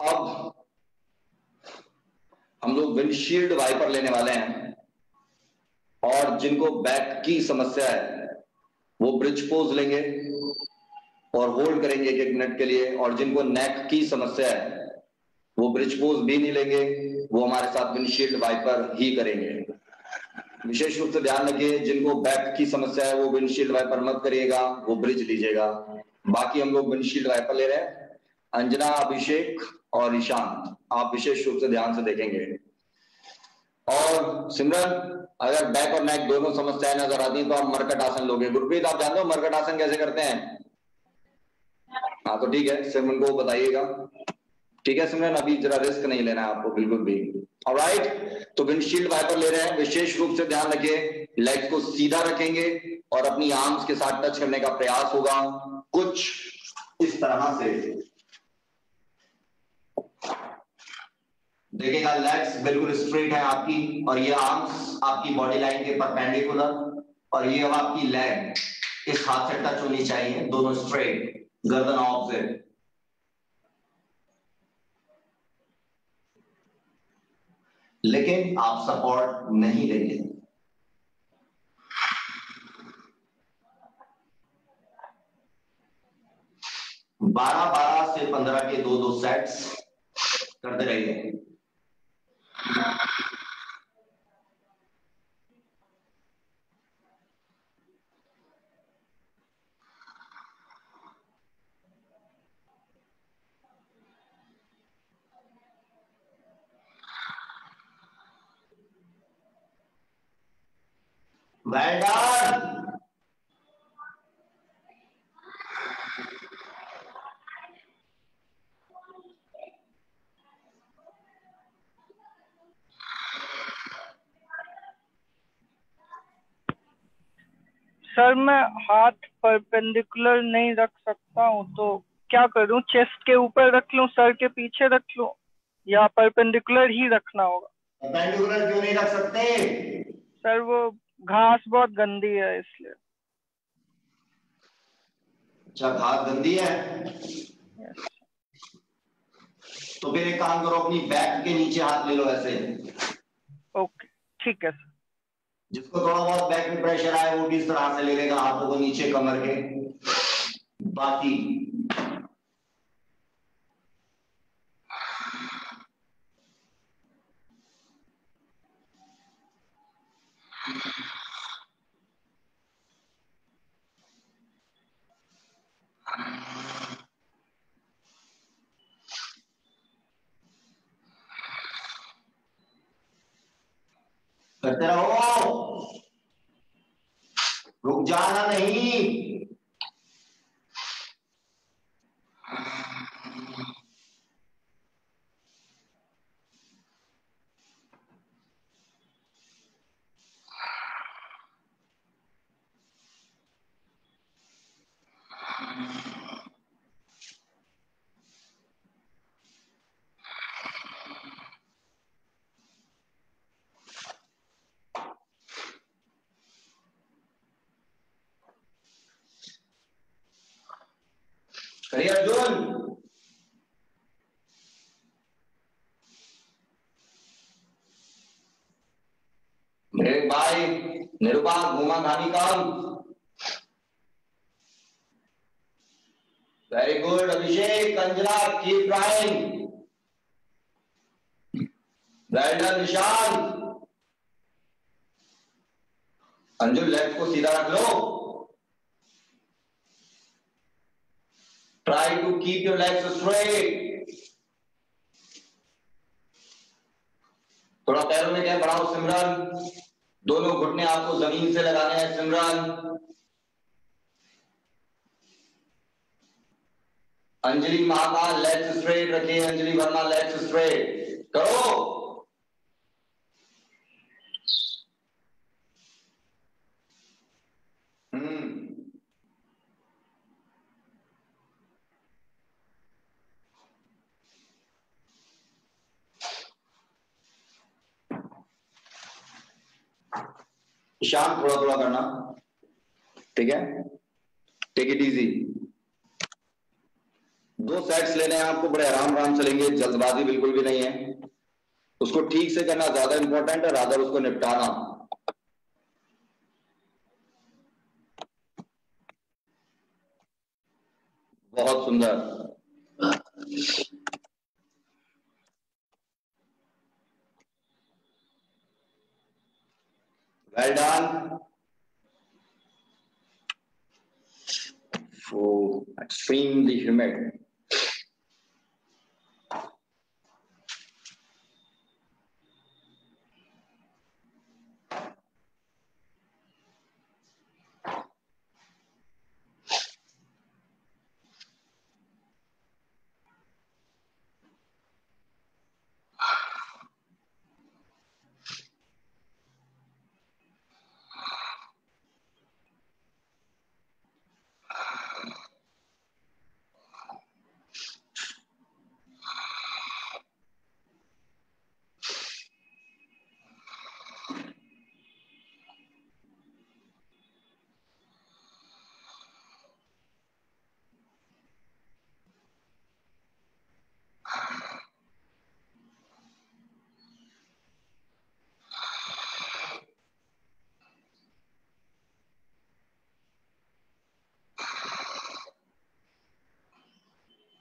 अब हम लोग विंडशील्ड वाइपर लेने वाले हैं, और जिनको बैक की समस्या है वो ब्रिज पोज लेंगे और होल्ड करेंगे 1-1 मिनट के लिए, और जिनको नेक की समस्या है वो ब्रिज पोज भी नहीं लेंगे, वो हमारे साथ विंडशील्ड वाइपर ही करेंगे। विशेष रूप से ध्यान रखिए, जिनको बैक की समस्या है वो विंडशील्ड वाइपर मत करिएगा, वो ब्रिज लीजिएगा। बाकी हम लोग विंडशील्ड वाइपर ले रहे हैं। अंजना, अभिषेक और ईशांत, आप विशेष रूप से ध्यान से देखेंगे। और सिमरन, अगर बैक और नेक दोनों समस्याएं नजर आती हैं तो आप मरकट आसन लोगे। गुरप्रीत, आप जानते हो मरकट आसन कैसे करते हैं? हाँ तो ठीक है, सिमरन को बताइएगा। ठीक है सिमरन, अभी जरा रिस्क नहीं लेना है आपको बिल्कुल भी। ऑलराइट, तो विंडशील्ड वाइपर ले रहे हैं। विशेष रूप से ध्यान रखिए, लेग्स को सीधा रखेंगे और अपनी आर्म्स के साथ टच करने का प्रयास होगा, कुछ इस तरह से। देखिएगा, लेग्स बिल्कुल स्ट्रेट है आपकी, और ये आर्म्स आपकी बॉडी लाइन के परपेंडिकुलर, और ये अब आपकी लेग इस हाथ से टच होनी चाहिए, दोनों स्ट्रेट, गर्दन ऑपोजिट। लेकिन आप सपोर्ट नहीं देंगे। बारह 12 से 15 के 2-2 सेट्स करते रहिए। Well done. सर मैं हाथ परपेंडिकुलर नहीं रख सकता हूँ, तो क्या करूँ? चेस्ट के ऊपर रख लूँ, सर के पीछे रख लूँ, या परपेंडिकुलर ही रखना होगा? परपेंडिकुलर क्यों नहीं रख सकते? सर वो घास बहुत गंदी है इसलिए। अच्छा, घास गंदी है? यस। तो फिर एक काम करो, अपनी बैक के नीचे हाथ ले लो ऐसे। ओके ठीक है सर। जिसको थोड़ा बहुत बैक में प्रेशर आए वो भी इस तरह से ले लेगा हाथों को नीचे कमर के। बाकी करते रहो, रुक जाना नहीं। करिए अर्जुन। मेरे भाई निरुपा घुमा धानी काम। Very good Abhishek, Anjana keep trying. Well done Nishant. Anju leg को सीधा रख लो। Try to keep your legs straight. थोड़ा पैरों में क्या बढ़ाओ सिमरन। दोनों घुटने आपको जमीन से लगाने हैं सिमरन। अंजलि महाकाल लेग्स स्ट्रेट रखिए, अंजलि वर्मा लेग्स स्ट्रेट करो। शांत थोड़ा थोड़ा करना, ठीक है? Take it easy. 2 सेट्स लेने हैं आपको, बड़े आराम आराम चलेंगे, जल्दबाजी बिल्कुल भी नहीं है। उसको ठीक से करना ज्यादा इंपॉर्टेंट है, रादर उसको निपटाना। बहुत सुंदर। Well done. Extremely humid.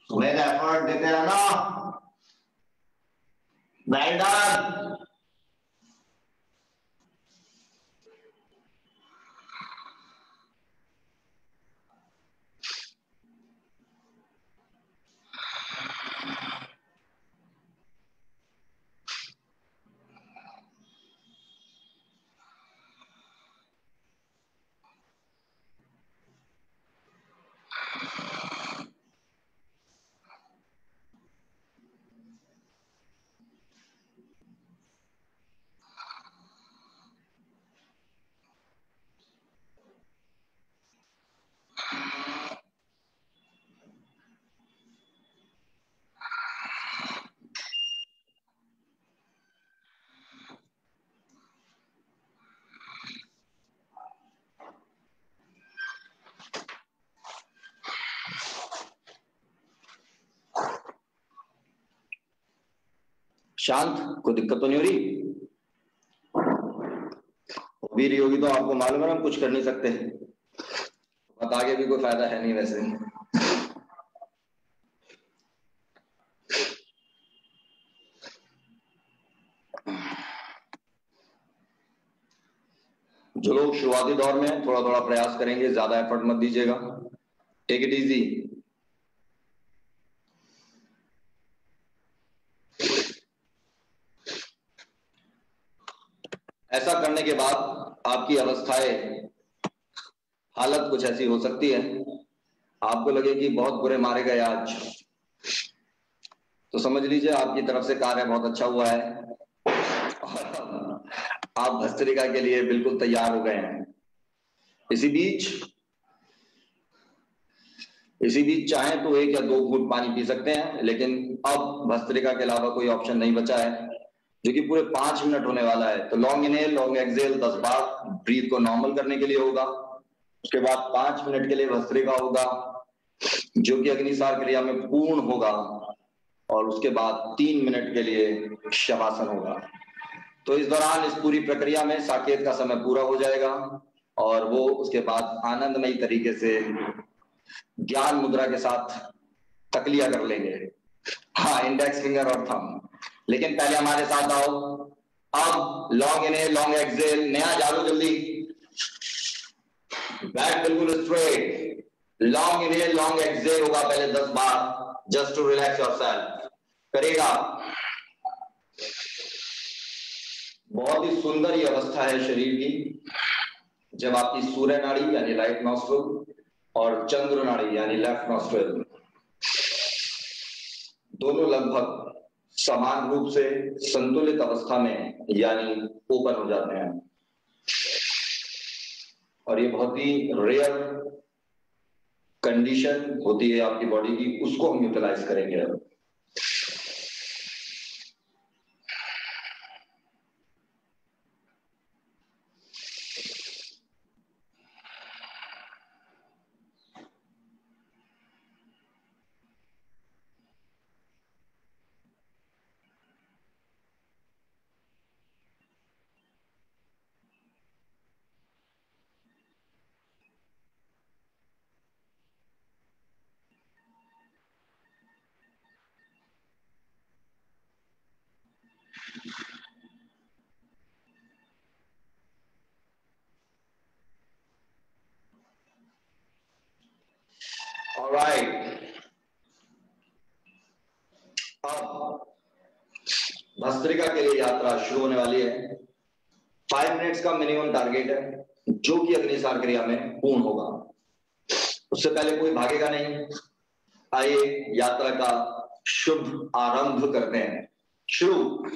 सुबह का एफर्ट देते रहना। Well done. शांत, कोई दिक्कत तो नहीं हो रही? हो भी रही होगी तो आपको मालूम है हम कुछ कर नहीं सकते, बता के भी कोई फायदा है नहीं वैसे। जो लोग शुरुआती दौर में थोड़ा थोड़ा प्रयास करेंगे, ज्यादा एफर्ट मत दीजिएगा, टेक इट इजी। ऐसा करने के बाद आपकी अवस्थाएं, हालत कुछ ऐसी हो सकती है, आपको लगे कि बहुत बुरे मारे गए आज, तो समझ लीजिए आपकी तरफ से कार्य बहुत अच्छा हुआ है और आप भस्त्रिका के लिए बिल्कुल तैयार हो गए हैं। इसी बीच चाहें तो 1 या 2 घूंट पानी पी सकते हैं, लेकिन अब भस्त्रिका के अलावा कोई ऑप्शन नहीं बचा है, जो कि पूरे 5 मिनट होने वाला है। तो लॉन्ग इनहेल लॉन्ग एक्सहेल 10 बार ब्रीथ को नॉर्मल करने के लिए होगा। उसके बाद 5 मिनट के लिए भस्त्रिका होगा, जो कि अग्निसार क्रिया में पूर्ण होगा, और उसके बाद 3 मिनट के लिए शवासन होगा। तो इस दौरान इस पूरी प्रक्रिया में साकेत का समय पूरा हो जाएगा और वो उसके बाद आनंदमयी तरीके से ज्ञान मुद्रा के साथ तकलिया कर लेंगे। हाँ, इंडेक्स फिंगर और थंब। लेकिन पहले हमारे साथ आओ। अब लॉन्ग इनहेल लॉन्ग एक्सहेल, नया चालू जल्दी, बैक बिल्कुल straight. Long inhale long exhale होगा पहले 10 बार, जस्ट टू रिलैक्स योरसेल्फ। करेगा। बहुत ही सुंदर ये अवस्था है शरीर की, जब आपकी सूर्य नाड़ी यानी राइट नॉस्ट्रिल और चंद्र नाड़ी यानी लेफ्ट नॉस्ट्रिल दोनों लगभग समान रूप से संतुलित अवस्था में यानी ओपन हो जाते हैं। और ये बहुत ही रेयर कंडीशन होती है आपकी बॉडी की, उसको हम यूटिलाइज करेंगे अब। ऑलराइट, अब भस्त्रिका के लिए यात्रा शुरू होने वाली है। 5 मिनट्स का मिनिमम टारगेट है, जो कि अग्निसार क्रिया में पूर्ण होगा। उससे पहले कोई भागेगा नहीं। आइए यात्रा का शुभ आरंभ करते हैं। शुरू।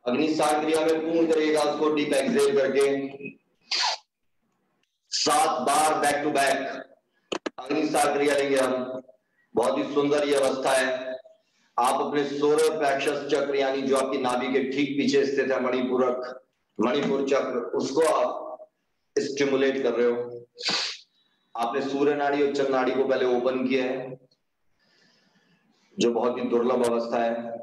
अग्निसार क्रिया में पूर्ण करिएगा उसको डीप एक्सेल करके 7 बार बैक टू बैक अग्निसार क्रिया लेंगे हम। बहुत ही सुंदर ये अवस्था है। आप अपने सौर प्रेक्षस चक्र यानी जो आपकी नाभि के ठीक पीछे स्थित है मणिपुर चक्र, उसको आप स्टिमुलेट कर रहे हो। आपने सूर्य नाड़ी और चंद्र नाड़ी को पहले ओपन किया है, जो बहुत ही दुर्लभ अवस्था है,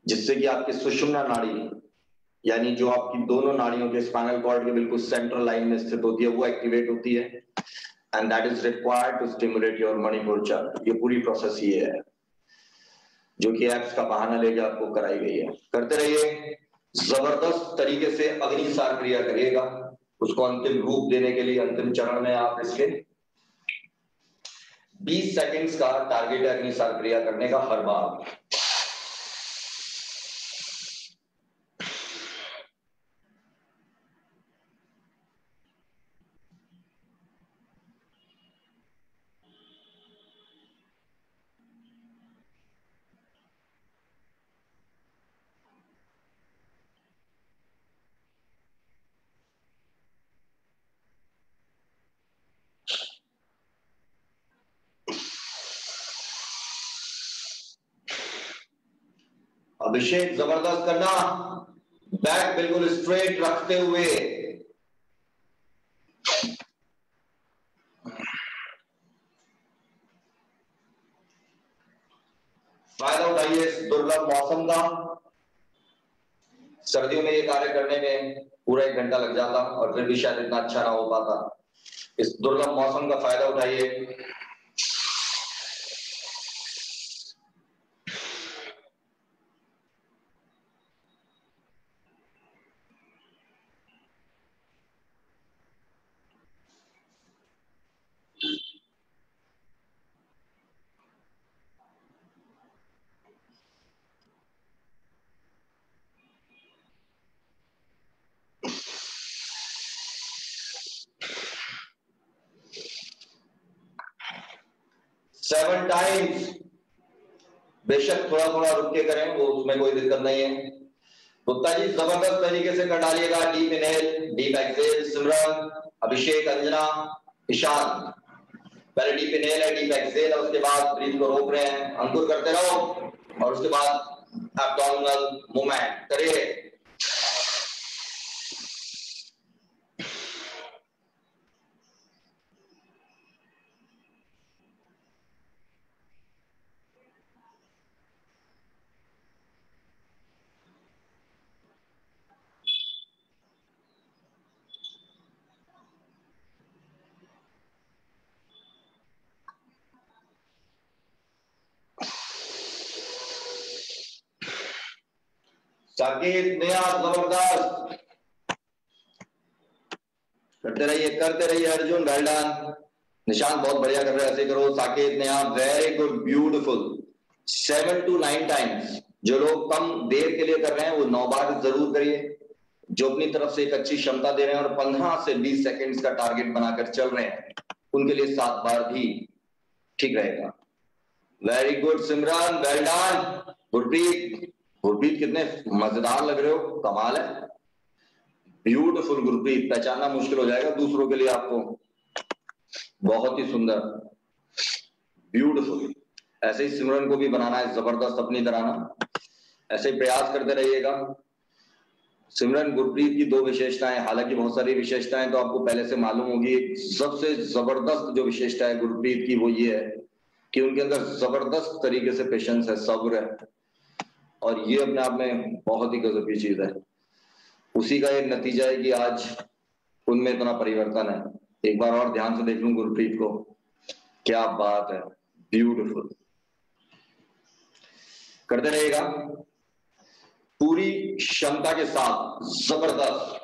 जिससे कि आपकी सुषुम्ना नाड़ी यानी जो आपकी दोनों नाड़ियों के स्पाइनल कॉर्ड के बिल्कुल सेंट्रल लाइन में स्थित होती है वो एक्टिवेट होती है, and that is required to stimulate your Manipur chakra. ये पूरी प्रोसेस ये है जो कि एप्स का बहाना लेके आपको कराई गई है। करते रहिए, जबरदस्त तरीके से अग्निसार क्रिया करिएगा। उसको अंतिम रूप देने के लिए अंतिम चरण में आप इसके 20 सेकंड्स का टारगेट है अग्निसार क्रिया करने का हर बार। अभिषेक जबरदस्त करना, बैक बिल्कुल स्ट्रेट रखते हुए। फायदा उठाइए इस दुर्लभ मौसम का। सर्दियों में ये कार्य करने में पूरा 1 घंटा लग जाता और फिर भी शायद इतना अच्छा ना हो पाता। इस दुर्लभ मौसम का फायदा उठाइए। सेवन टाइम्स, बेशक थोड़ा थोड़ा रुक के करें, वो उसमें कोई दिक्कत नहीं है। गुप्ता जी जबरदस्त तरीके से कर डालिएगा। Deep inhale, deep exhale. Simran, Abhishek, Anjana, Ishaan, पहले डीप इनहेल है, डीप एक्सहेल है, उसके बाद ब्रीथ को रोक रहे हैं, अंकुर करते रहो और उसके बाद एब्डोमिनल मूवमेंट करिए। साकेत, नियाज जबरदस्त करते रहिए अर्जुन, वेल डन। निशान बहुत बढ़िया कर रहे हैं, ऐसे करो। Saket, Niyaz, very good, beautiful. 7 to 9 times. जो लोग कम देर के लिए कर रहे हैं वो 9 बार जरूर करिए। जो अपनी तरफ से एक अच्छी क्षमता दे रहे हैं और 15 से 20 सेकंड्स का टारगेट बनाकर चल रहे हैं, उनके लिए 7 बार भी ठीक रहेगा। वेरी गुड सिमरन, वेल डन। गुरप्रीत, गुरप्रीत कितने मजेदार लग रहे हो, कमाल है। ब्यूटीफुल गुरप्रीत, पहचानना मुश्किल हो जाएगा दूसरों के लिए आपको। बहुत ही सुंदर, ब्यूटीफुल। ऐसे ही सिमरन को भी बनाना है जबरदस्त अपनी तरह ना, ऐसे ही प्रयास करते रहिएगा। सिमरन, गुरप्रीत की 2 विशेषताएं, हालांकि बहुत सारी विशेषताएं तो आपको पहले से मालूम होगी। सबसे जबरदस्त जो विशेषता है गुरप्रीत की वो ये है कि उनके अंदर जबरदस्त तरीके से पेशेंस है, सब्र है, और ये अपने आप में बहुत ही गजब की चीज है। उसी का एक नतीजा है कि आज उनमें इतना परिवर्तन है। एक बार और ध्यान से देख लूं गुरप्रीत को, क्या बात है, ब्यूटीफुल। करते रहिएगा पूरी क्षमता के साथ, जबरदस्त।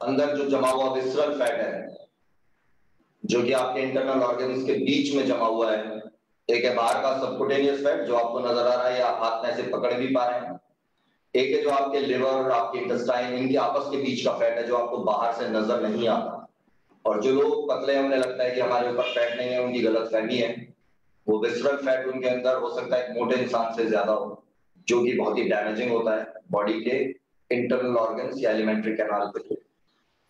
अंदर जो जमा हुआ विसरल फैट है, जो कि आपके इंटरनल ऑर्गन्स के बीच में जमा हुआ है, एक है बाहर का सबकुटेनियस फैट जो आपको नजर आ रहा है या आप हाथ में ऐसे पकड़ भी पा रहे हैं। एक है जो आपके लिवर और आपके इंटेस्टाइन, इनके आपस के बीच का फैट है जो आपको बाहर से नजर नहीं आता। और जो लोग पतले हैं उन्हें लगता है कि हमारे ऊपर फैट नहीं है, उनकी गलतफहमी है। वो विसरल फैट उनके अंदर हो सकता है एक मोटे इंसान से ज्यादा हो, जो कि बहुत ही डैमेजिंग होता है बॉडी के इंटरनल ऑर्गन्स या एलिमेंट्री कैनाल पे।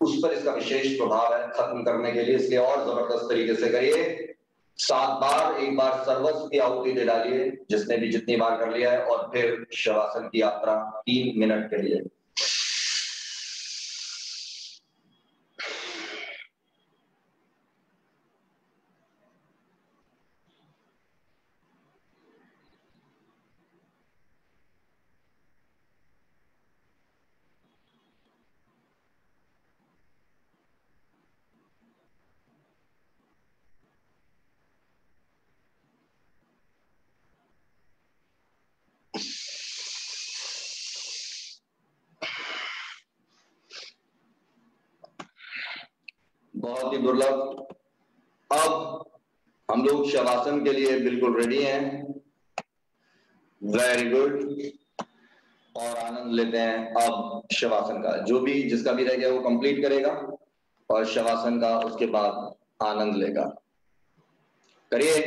उस पर इसका विशेष प्रभाव है खत्म करने के लिए, इसलिए और जबरदस्त तरीके से करिए। 7 बार, एक बार सर्वस्व की आहुति दे डालिए जिसने भी जितनी बार कर लिया है, और फिर शवासन की यात्रा 3 मिनट के लिए। बहुत ही दुर्लभ। अब हम लोग शवासन के लिए बिल्कुल रेडी हैं। Very good. और आनंद लेते हैं अब शवासन का। जो भी जिसका भी रह गया वो कंप्लीट करेगा और शवासन का उसके बाद आनंद लेगा। करिए।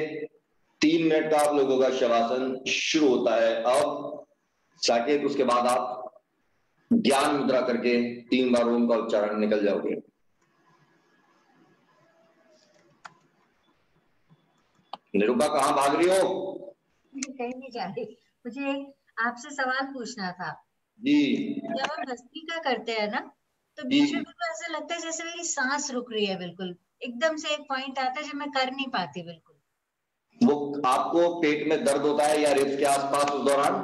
3 मिनट का आप लोगों का शवासन शुरू होता है अब। साकेत, उसके बाद आप ज्ञान मुद्रा करके 3 बार ओम का उच्चारण निकल जाओगे। निरूपा कहां भाग रही हो? कहीं नहीं जा रही। मुझे आपसे सवाल पूछना था जी। जब हम भस्त्रिका करते हैं ना तो बीच में बिल्कुल ऐसा लगता है जैसे मेरी सांस रुक रही है। बिल्कुल एकदम से एक पॉइंट आता है जब मैं कर नहीं पाती। बिल्कुल वो आपको पेट में दर्द होता है या रिब्स के आसपास उस दौरान?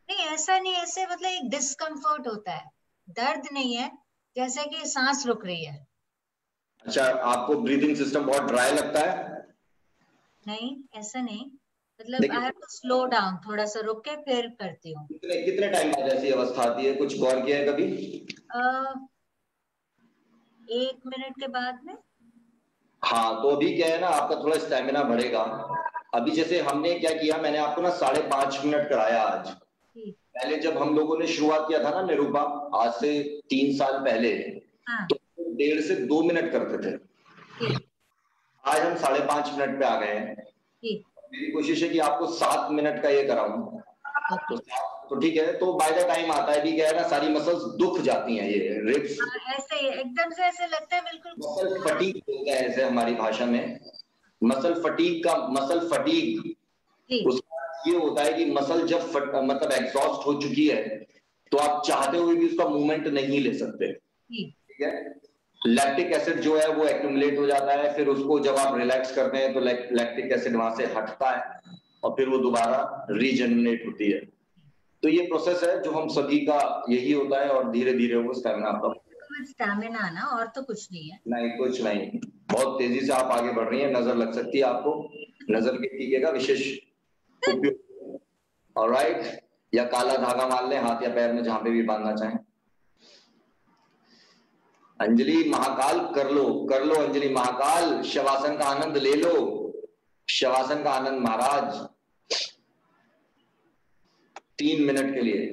नहीं, ऐसा नहीं। ऐसे मतलब एक डिस्कम्फर्ट होता है, दर्द नहीं है, जैसे कि सांस रुक रही है। अच्छा, आपको ब्रीदिंग सिस्टम बहुत ड्राई लगता है? नहीं, ऐसा नहीं। मतलब I have to slow down, थोड़ा सा रुक के फिर करती हूँ। कितने टाइम बाद ऐसी अवस्था आती है? कुछ गौर किया है कभी? 1 मिनट के बाद में। हाँ, तो अभी क्या है ना, आपका थोड़ा स्टेमिना बढ़ेगा। अभी जैसे हमने क्या किया, मैंने आपको ना 5.5 मिनट कराया आज। पहले जब हम लोगों ने शुरुआत किया था ना निरूपा, आज से 3 साल पहले, तो 1.5 से 2 मिनट करते थे। आज हम 5.5 मिनट पे आ गए हैं। मेरी कोशिश है कि आपको 7 मिनट का ये कराऊं। तो ठीक है। तो बाय द टाइम आता है भी क्या है ना, सारी मसल्स दुख जाती हैं, ये रिब्स ऐसे ही एकदम से ऐसे लगता है बिल्कुल। मसल फटीग बोलते हैं ऐसे हमारी भाषा में। मसल फटीग उसका ये होता है कि मसल जब मतलब एग्जॉस्ट हो चुकी है तो आप चाहते हुए भी उसका मूवमेंट नहीं ले सकते। ठीक है। लैक्टिक एसिड जो है वो एक्यूमुलेट हो जाता है, फिर उसको जब आप रिलैक्स करते हैं तो लैक्टिक एसिड वहां से हटता है और फिर वो दोबारा रीजनरेट होती है। तो ये प्रोसेस है जो हम सभी का यही होता है और धीरे धीरे वो स्टेमिना आपका। स्टेमिना ना, और तो कुछ नहीं है। नहीं, कुछ नहीं। बहुत तेजी से आप आगे बढ़ रही हैं, नजर लग सकती है आपको। नजर के टीके का विशेष उपयोग। ऑलराइट। या काला धागा मान लें हाथ या पैर में, जहां पे भी बांधना चाहें। अंजलि महाकाल कर लो अंजलि महाकाल। शवासन का आनंद ले लो, शवासन का आनंद महाराज। 3 मिनट के लिए।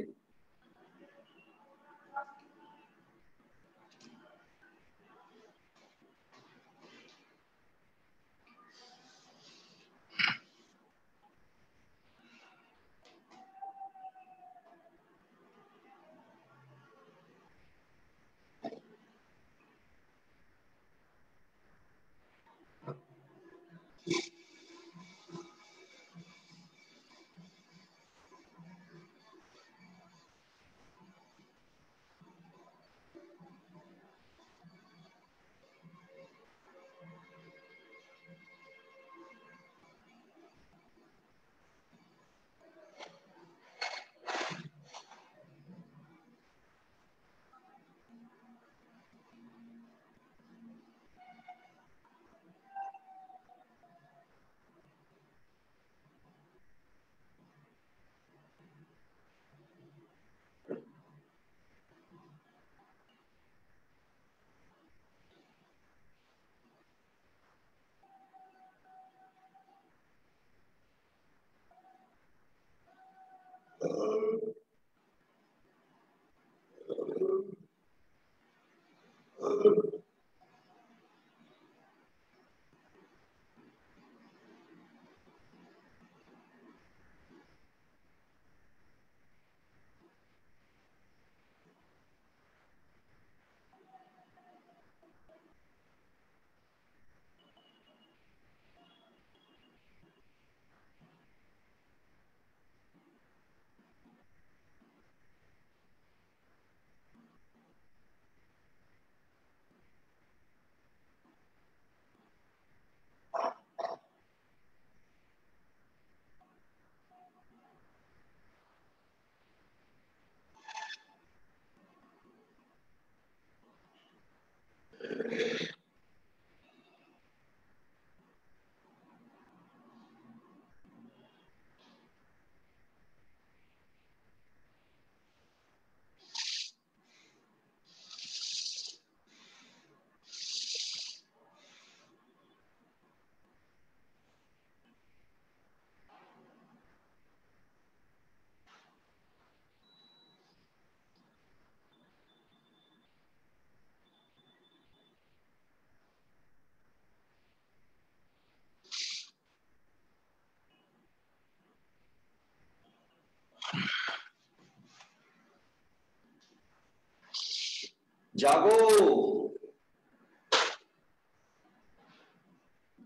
जागो,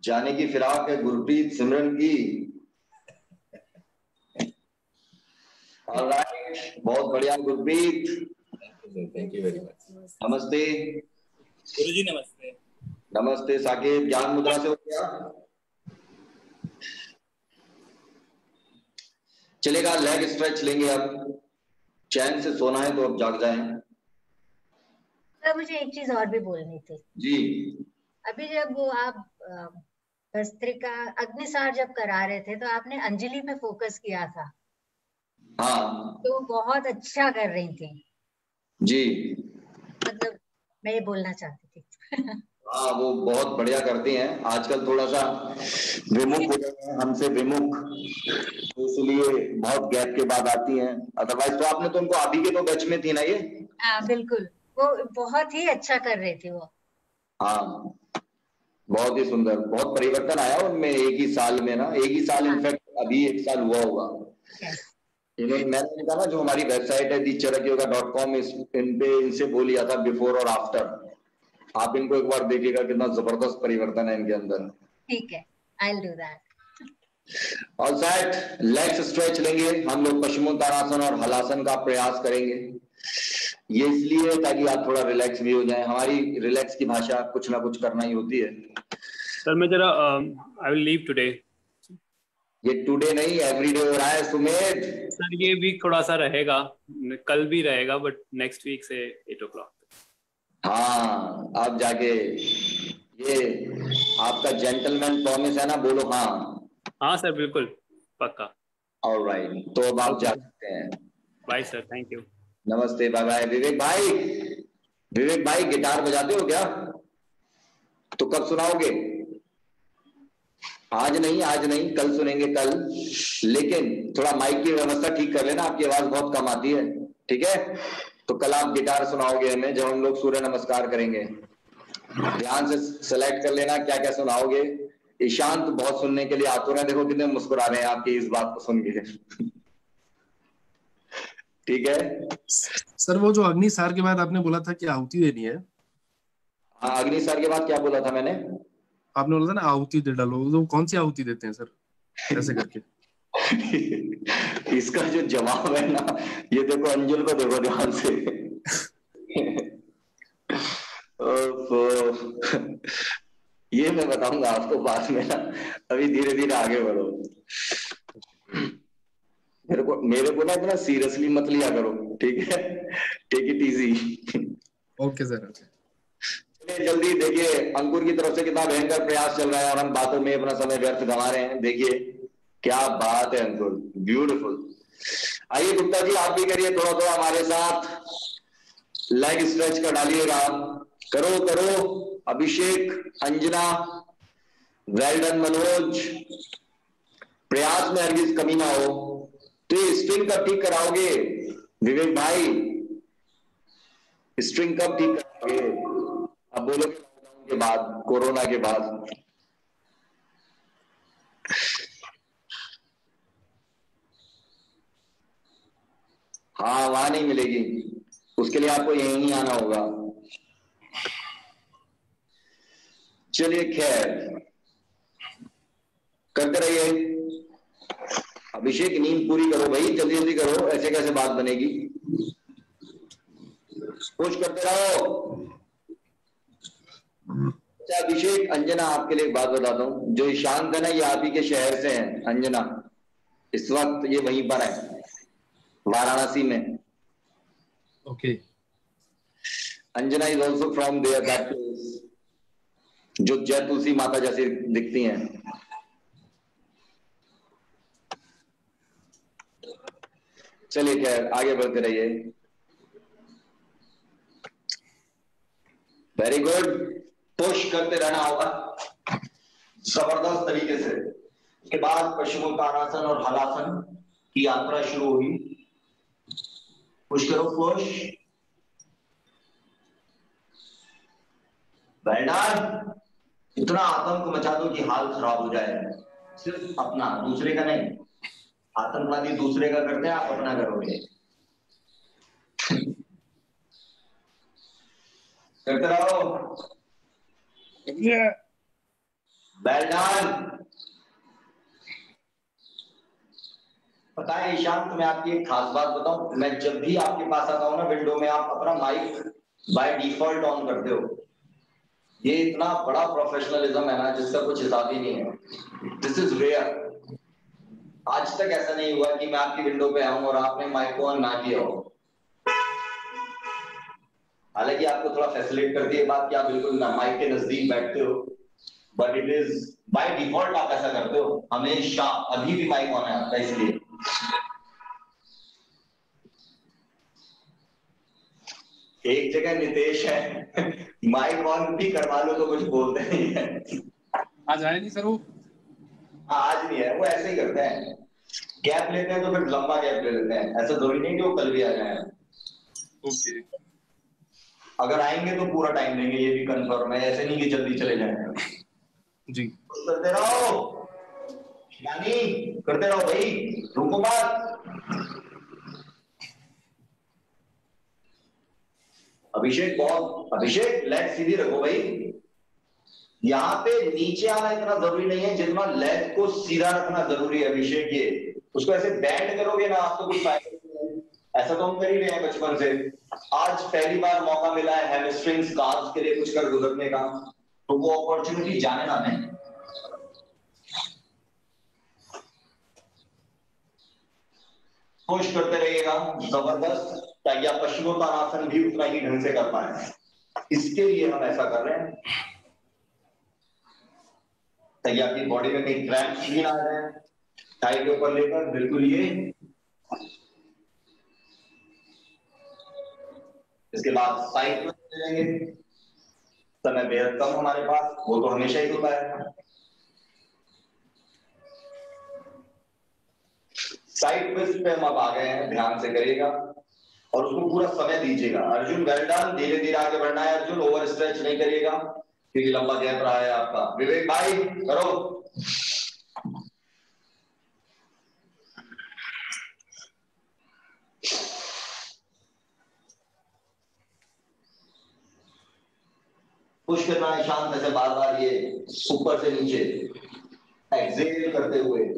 जाने की फिराक है गुरप्रीत सिमरन की। ऑलराइट, बहुत बढ़िया Gurpreet, thank you very much. नमस्ते। गुरुजी नमस्ते। नमस्ते साकिब, ज्ञान मुद्रा से हो गया? चलेगा, लेग स्ट्रेच लेंगे अब। चैन से सोना है तो अब जाग जाएं। सर मुझे एक चीज और भी बोलनी थी जी। अभी जब वो आप भस्त्रिका अग्निसार जब करा रहे थे तो आपने अंजलि पे फोकस किया था। हाँ तो बहुत अच्छा कर रही थी जी। मतलब मैं ये बोलना चाहती थी। हाँ, वो बहुत बढ़िया करती हैं। आजकल थोड़ा सा विमुख हो गए हैं हमसे, विमुख, तो इसलिए बहुत गैप के बाद आती हैं। अदरवाइज तो आपने तो उनको अभी के तो बैच में थी ना ये। हाँ बिल्कुल, वो बहुत ही अच्छा कर रही थी वो। हाँ, बहुत ही सुंदर, बहुत परिवर्तन आया उनमें एक ही साल में ना, एक ही साल, इनफैक्ट अभी 1 साल हुआ होगा। मैंने कहा ना, जो हमारी वेबसाइट है thecharakyoga.com, इन पे इनसे बोल लिया था बिफोर और आफ्टर। आप इनको एक बार देखिएगा, कितना जबरदस्त परिवर्तन है इनके अंदर। ठीक है, आई विल डू दैट। और सेट, लेग्स स्ट्रेच लेंगे हम लोग, पश्चिमोत्तानासन और हलासन का प्रयास करेंगे। ये इसलिए ताकि आप थोड़ा रिलैक्स भी हो जाए। हमारी रिलैक्स की भाषा कुछ ना कुछ करना ही होती है। सर मैं जरा आई विल लीव टुडे। ये टुडे नहीं, एवरीडे हो रहा है सुमेध। सर ये वीक थोड़ा सा रहेगा, कल भी रहेगा, बट नेक्स्ट वीक से 8 o'clock। हाँ, अब जाके ये आपका जेंटलमैन प्रॉमिस है ना, बोलो हाँ। हाँ सर बिल्कुल, पक्का। ऑलराइट, तो अब आप जा सकते हैं। Bye sir, thank you. नमस्ते, बाय बाय। विवेक भाई, विवेक भाई गिटार बजाते हो क्या? तो कब सुनाओगे? आज नहीं, आज नहीं, कल सुनेंगे कल। लेकिन थोड़ा माइक की व्यवस्था ठीक कर लेना, आपकी आवाज बहुत कम आती है, ठीक है? तो कल आप गिटार सुनाओगे हमें जब हम लोग सूर्य नमस्कार करेंगे। ध्यान से सेलेक्ट कर लेना क्या क्या सुनाओगे। ईशांत बहुत सुनने के लिए आतुर है, देखो कितने मुस्कुरा रहे हैं आपकी इस बात को सुन के। ठीक है सर, वो जो अग्निसार के बाद आपने बोला था कि आहुति देनी है। हाँ, अग्निसार के बाद क्या बोला था मैंने? आपने बोला था ना आहुति दे डालो, तो कौन सी आहुति देते हैं सर, ऐसे करके? इसका जो जवाब है ना, ये देखो अंजुल को देखो ध्यान से। ये मैं बताऊंगा आपको बाद में ना, अभी धीरे धीरे आगे बढ़ो। मेरे को ना इतना सीरियसली मत लिया करो, ठीक है? Take it easy. Okay sir. जल्दी देखिए, अंकुर की तरफ से कितना भयंकर प्रयास चल रहा है और हम बातों में अपना समय व्यर्थ गंवा रहे हैं। देखिए क्या बात है अंकुर, ब्यूटीफुल। आइए गुप्ता जी, आप भी करिए थोड़ा थोड़ा हमारे साथ, लेग स्ट्रेच कर डालिएगा। करो करो अभिषेक, अंजना, वेल डन मनोज। प्रयास में हरगिज कमी ना हो। तो ये स्ट्रिंग कब ठीक कराओगे विवेक भाई? स्ट्रिंग कब ठीक कराओगे? अब बोलो लॉकडाउन के बाद, कोरोना के बाद। हाँ, वहां नहीं मिलेगी, उसके लिए आपको यहीं ही आना होगा। चलिए खैर, करते रहिए। अभिषेक नींद पूरी करो भाई, जल्दी जल्दी करो, ऐसे कैसे बात बनेगी? पुश करते रहो। अच्छा अभिषेक, अंजना आपके लिए एक बात बताता हूँ, जो ईशांत है ना, ये आप ही के शहर से हैं। अंजना इस वक्त ये वहीं पर है, वाराणसी में। Okay. Anjana is also from there, that place, जो जय तुलसी माता जैसी दिखती हैं। चलिए खैर, आगे बढ़ते रहिए। वेरी गुड, पुश करते रहना होगा जबरदस्त तरीके से। उसके बाद पश्चिमोत्तानासन और हलासन की यात्रा शुरू होगी। पुश करो, पुश। Well done. इतना आतंक मचा दो कि हाल खराब हो जाए। सिर्फ अपना, दूसरे का नहीं। आतंकवादी दूसरे का करते हैं, आप अपना करोगे। करते रहो। Well done. पता है ईशान, तुम्हें आपकी एक खास बात बताऊं, मैं जब भी आपके पास आता हूं ना विंडो में, आप अपना माइक बाय डिफॉल्ट ऑन करते हो। ये इतना बड़ा प्रोफेशनलिज्म है ना जिसका कुछ हिसाब ही नहीं है। This is rare. आज तक ऐसा नहीं हुआ कि मैं आपकी विंडो पे आऊं और आपने माइक को ऑन ना किया हो। हालांकि आपको थोड़ा फैसिलिटेट करती है बात कि आप बिल्कुल माइक के नजदीक बैठते हो, but it is by default आप ऐसा करते हो हमेशा। अभी भी माइक ऑन है आपका, इसलिए एक जगह नितेश है माइक ऑन भी करवा लो तो कुछ बोलते नहीं है। आज आया नहीं सर वो? आज नहीं है, वो ऐसे ही करते हैं, गैप लेते हैं तो फिर लंबा गैप ले लेते हैं। ऐसा जरूरी नहीं कि वो कल भी आ जाए। ओके। अगर आएंगे तो पूरा टाइम देंगे, ये भी कंफर्म है, ऐसे नहीं कि जल्दी चले जाएंगे। जी करते रहो यानी, करते रहो भाई, रुको मत। अभिषेक बहुत, अभिषेक लेग सीधी रखो भाई। यहाँ पे नीचे आना इतना जरूरी नहीं है जितना लेग को सीधा रखना जरूरी है अभिषेक। ये उसको ऐसे बैंड करोगे ना आप तो कुछ फायदा नहीं है। ऐसा तो हम कर ही रहे हैं बचपन से। आज पहली बार मौका मिला है हैमस्ट्रिंग्स कार्ड्स के लिए कुछ कर गुजरने का, तो वो अपॉर्चुनिटी जाने ना दें। कोशिश करते रहिएगा जबरदस्त, ताकि आप पश्चिमोत्तानासन भी उतना ही ढंग से कर पाए। इसके लिए हम ऐसा कर रहे हैं ताकि आपकी बॉडी में कहीं क्रैम्प्स भी ना आ जाए। टाई के ऊपर लेकर बिल्कुल ये। इसके बाद साइड में चलेंगे। समय बेहद कम हमारे पास, वो तो हमेशा ही होता है। साइड ट्विस्ट पे हम अब आ गए हैं, ध्यान से करिएगा और उसको पूरा समय दीजिएगा। अर्जुन वेल डन, धीरे धीरे आगे बढ़ना है अर्जुन, ओवर स्ट्रेच नहीं करिएगा क्योंकि लंबा गैप रहा है आपका। विवेक भाई करो। पुश करना है शांत से, बार बार ये ऊपर से नीचे एक्सेल करते हुए।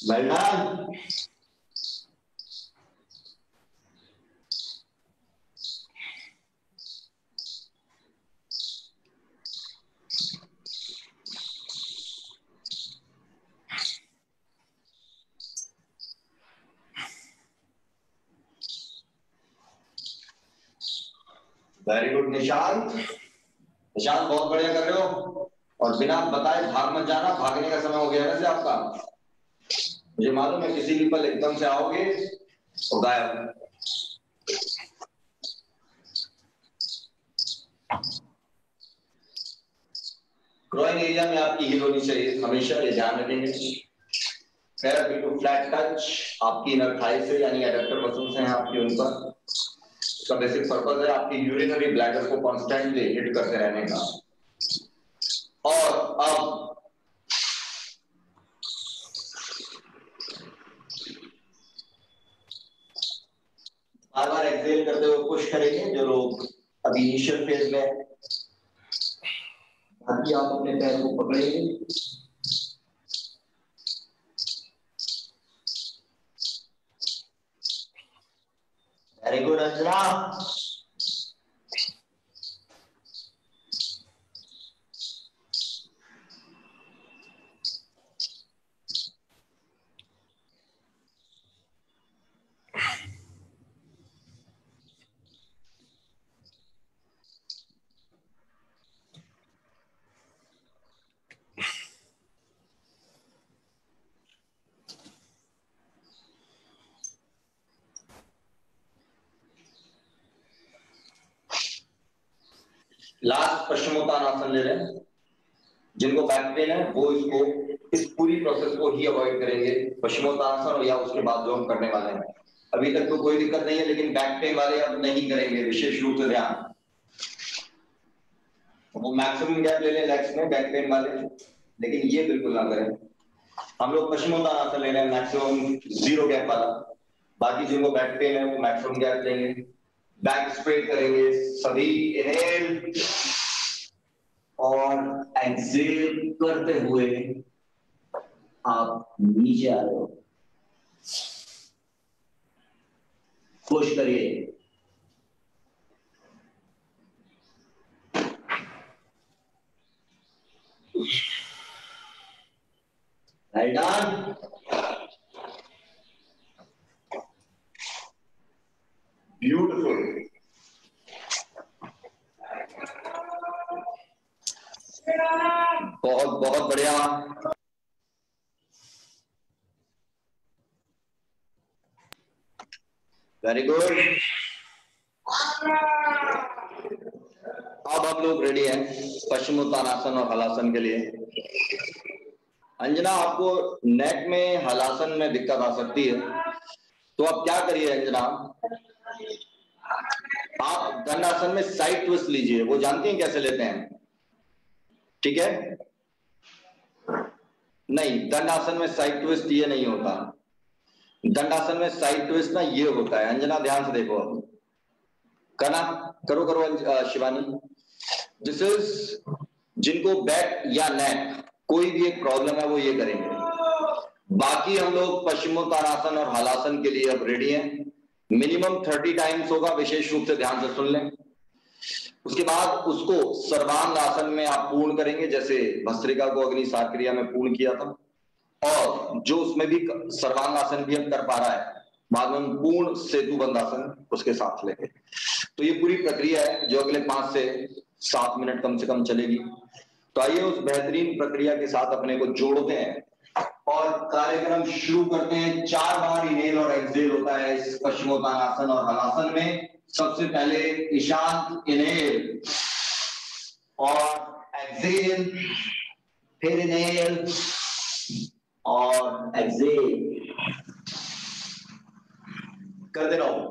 Well done. Very good Nishant, Nishant बहुत बढ़िया कर रहे हो। और बिना बताए भाग मत जाना, भागने का समय हो गया वैसे आपका। मुझे मालूम है किसी भी पल एकदम से आओगे तो गायब। ग्रोइंग एरिया में आपकी हील होनी चाहिए हमेशा, ये ध्यान रखेंगे। पैर बिल्कुल फ्लैट टच आपकी इनर थाई से, यानी एडक्टर मसल्स हैं आपकी, उन पर। इसका बेसिक पर्पस है आपकी यूरिनरी ब्लैडर को कॉन्स्टेंटली हिट करते रहने का। और अब बार बार एक्सेल करते हुए पुश करेंगे जो लोग अभी इनिशियल फेज में। बाकी आप अपने पैर को पकड़ेंगे, very good Anjana. Last Paschimottanasana ले लें। जिनको बैक पेन है वो इसको, इस पूरी प्रोसेस को ही अवॉइड करेंगे, पश्चिमोत्तानासन या उसके बाद जो हम करने वाले हैं। अभी तक तो कोई दिक्कत नहीं है, लेकिन बैक पेन वाले अब नहीं करेंगे, विशेष रूप से ध्यान। वो मैक्सिमम गैप ले लें लेग्स में बैक पेन वाले, लेकिन ये बिल्कुल ना करें। हम लोग पश्चिमोत्तानासन ले रहे हैं मैक्सिमम 0 गैप वाला, बाकी जिनको बैक पेन है वो मैक्सिमम गैप लेंगे। बैक स्ट्रेट करेंगे सभी, इनहेल और एक्सेल करते हुए आप नीचे आ रहे हो, पुश करिए। Right arm, beautiful. बहुत बहुत बढ़िया। Very good. अब हम लोग रेडी हैं पश्चिमोत्तानासन और हलासन के लिए। अंजना, आपको नेक में हलासन में दिक्कत आ सकती है, तो आप क्या करिए अंजना, आप दंडासन में साइड ट्विस्ट लीजिए। वो जानती हैं कैसे लेते हैं? ठीक है, नहीं, दंडासन में साइड ट्विस्ट ये नहीं होता। दंडासन में साइड ट्विस्ट ना ये होता है। अंजना ध्यान से देखो, अब करना, करो करो शिवानी। दिस इज, जिनको बैक या नेक कोई भी एक प्रॉब्लम है वो ये करेंगे। बाकी हम लोग पश्चिमोत्तानासन और हलासन के लिए अब रेडी हैं। मिनिमम 30 टाइम्स होगा, विशेष रूप से ध्यान से सुन लें। उसके बाद उसको सर्वांग आसन में आप पूर्ण करेंगे, जैसे भस्त्रिका को अग्नि सार क्रिया में पूर्ण किया था, और जो उसमें भी सर्वांग आसन भी हम कर पा रहा है, बाद में हम पूर्ण सेतु बंधासन उसके साथ लेंगे। तो ये पूरी प्रक्रिया है जो अगले 5 से 7 मिनट कम से कम चलेगी। तो आइए उस बेहतरीन प्रक्रिया के साथ अपने को जोड़ते हैं और कार्यक्रम शुरू करते हैं। 4 बार इनहेल और एक्सहेल होता है इस पश्चिमोत्तानासन और हलासन में। सबसे पहले ईशांत इनहेल और एक्सहेल, फिर इनहेल और एक्सहेल करते रहो।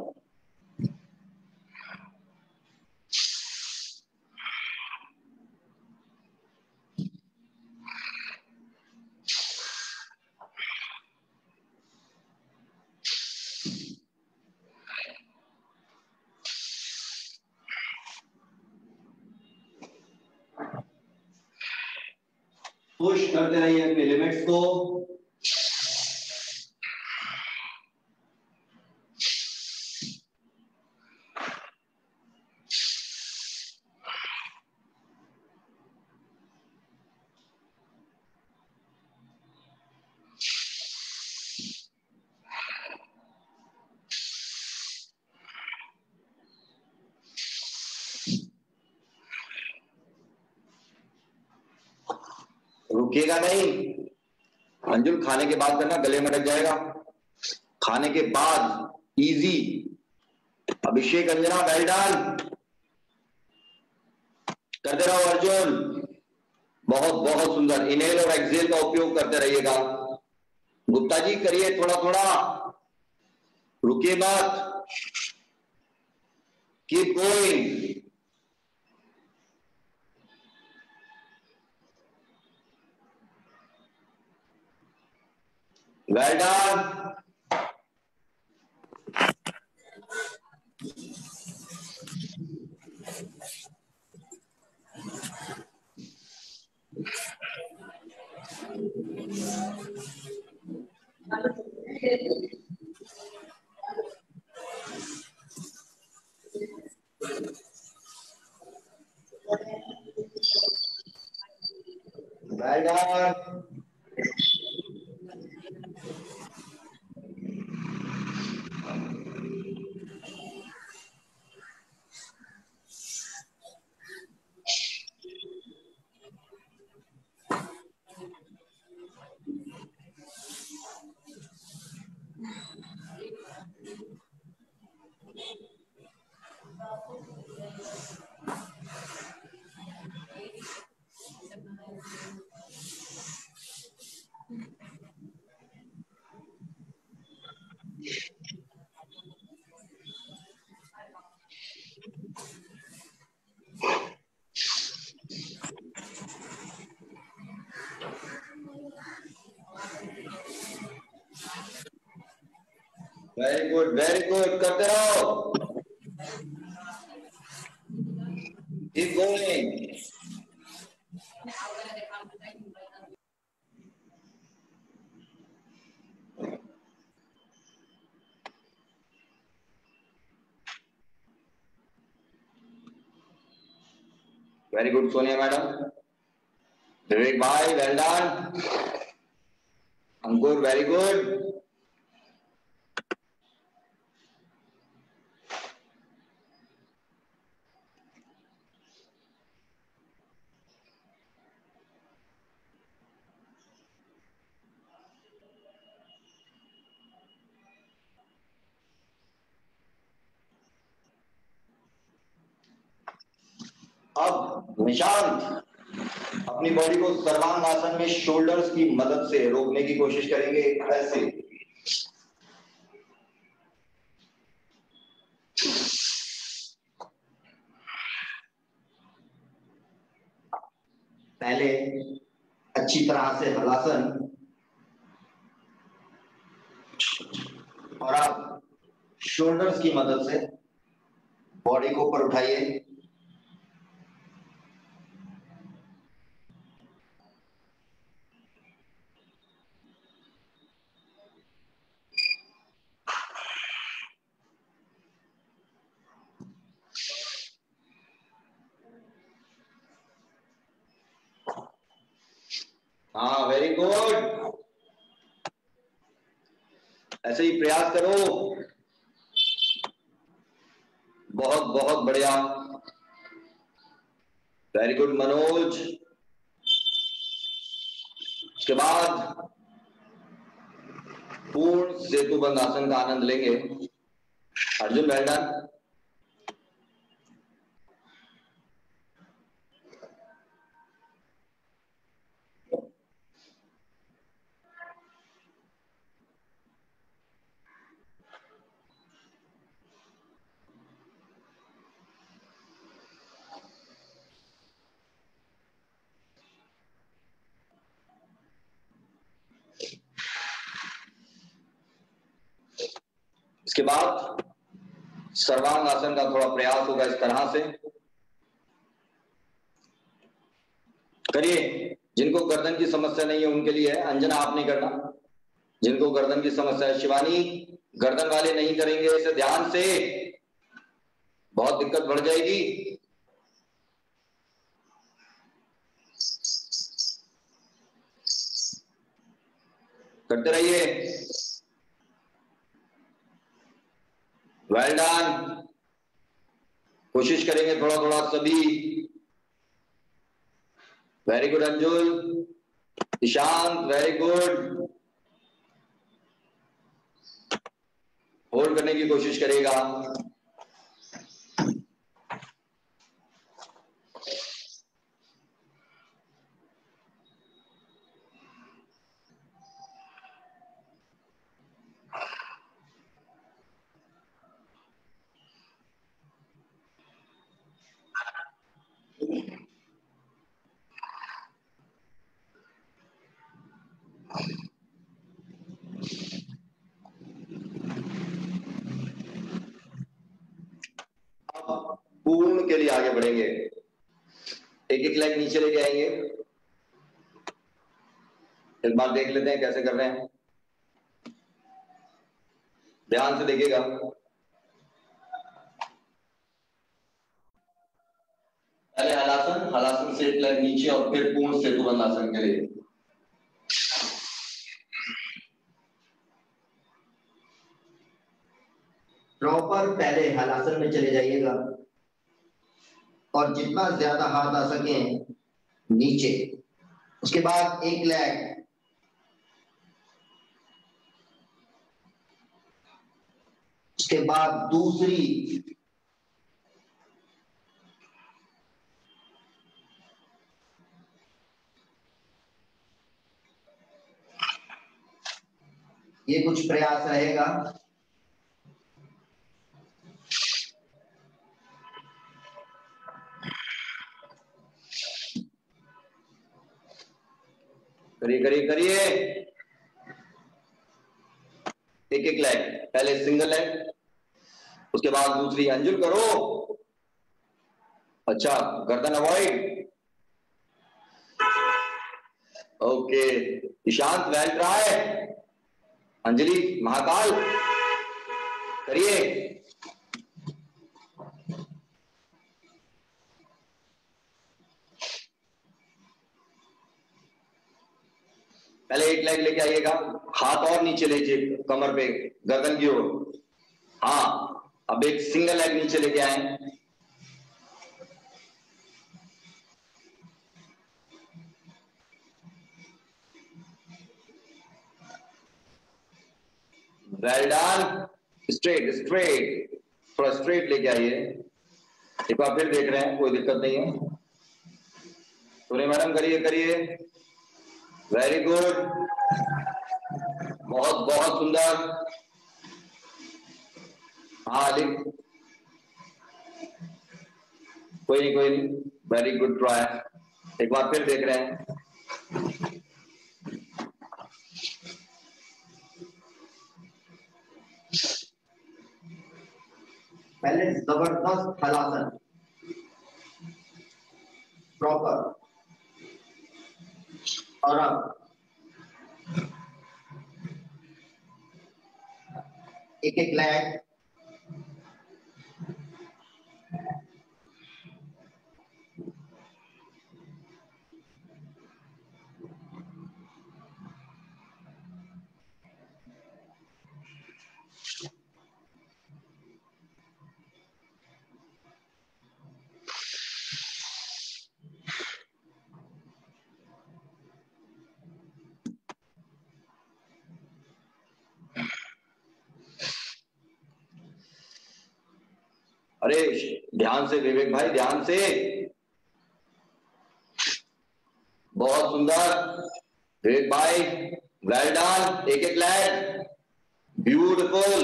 पुश करते रहिए अपने लिमिट्स को। रुकिएगा नहीं अंजुल, खाने के बाद करना, गले में लग जाएगा। खाने के बाद इजी। अभिषेक, अंजना, वेल डन। करते रहो अर्जुन, बहुत बहुत सुंदर। इनहेल और एक्सहेल का उपयोग करते रहिएगा। गुप्ता जी करिए थोड़ा थोड़ा, रुकिए मत, keep going. Well done. Well done. Very good, करते रहो, keep going. Very good Sonia madam, Vivek भाई well done, Ankur very good. अब निशांत अपनी बॉडी को सर्वांगासन में शोल्डर्स की मदद से रोकने की कोशिश करेंगे, ऐसे। पहले अच्छी तरह से हलासन और अब शोल्डर्स की मदद से बॉडी को ऊपर उठाइए। हाँ वेरी गुड, ऐसे ही प्रयास करो, बहुत बहुत बढ़िया, वेरी गुड मनोज। उसके बाद पूर्ण सेतुबंध आसन का आनंद लेंगे। Arjun well done. इसके बाद सर्वांग आसन का थोड़ा प्रयास होगा, इस तरह से करिए। जिनको गर्दन की समस्या नहीं है उनके लिए है, अंजना आप नहीं करना। जिनको गर्दन की समस्या है, शिवानी गर्दन वाले नहीं करेंगे, इसे ध्यान से, बहुत दिक्कत बढ़ जाएगी। करते रहिए, वेल डन। कोशिश करेंगे थोड़ा थोड़ा सभी। Very good Anjul, Ishant very good. Hold करने की कोशिश करेगा। पूर्ण के लिए आगे बढ़ेंगे, एक एक लेग नीचे लेके आएंगे। एक बार देख लेते हैं कैसे कर रहे हैं, ध्यान से देखिएगा। पहले हलासन, हलासन से एक लेग नीचे और फिर पूर्ण सेतुबंध आसन के लिए। प्रॉपर पहले हलासन में चले जाइएगा और जितना ज्यादा हाथ आ सके नीचे। उसके बाद एक लेग, उसके बाद दूसरी, ये कुछ प्रयास रहेगा। करिए करिए करिए। एक एक लेग, पहले सिंगल लेग, उसके बाद दूसरी अंजुल करो, अच्छा गर्दन avoid, okay Ishant well try, Anjali Mahakal करिए, पहले एक लेग लेके आइएगा, हाथ और नीचे लीजिए कमर पे गर्दन की ओर, हाँ अब एक सिंगल लेग नीचे लेके आए, वेल डन, स्ट्रेट स्ट्रेट, थोड़ा स्ट्रेट लेके आइए, एक बार फिर देख रहे हैं, कोई दिक्कत नहीं है, सुनिए मैडम करिए करिए, वेरी गुड, बहुत बहुत सुंदर, हाँ लिख, कोई नहीं, वेरी गुड ट्राई, एक बार फिर देख रहे हैं, पहले जबरदस्त हलासन, प्रॉपर, और अब एक एक लेग, अरे ध्यान से विवेक भाई, ध्यान से, बहुत सुंदर विवेक भाई, वेल डन, एक एक लेग, ब्यूटीफुल,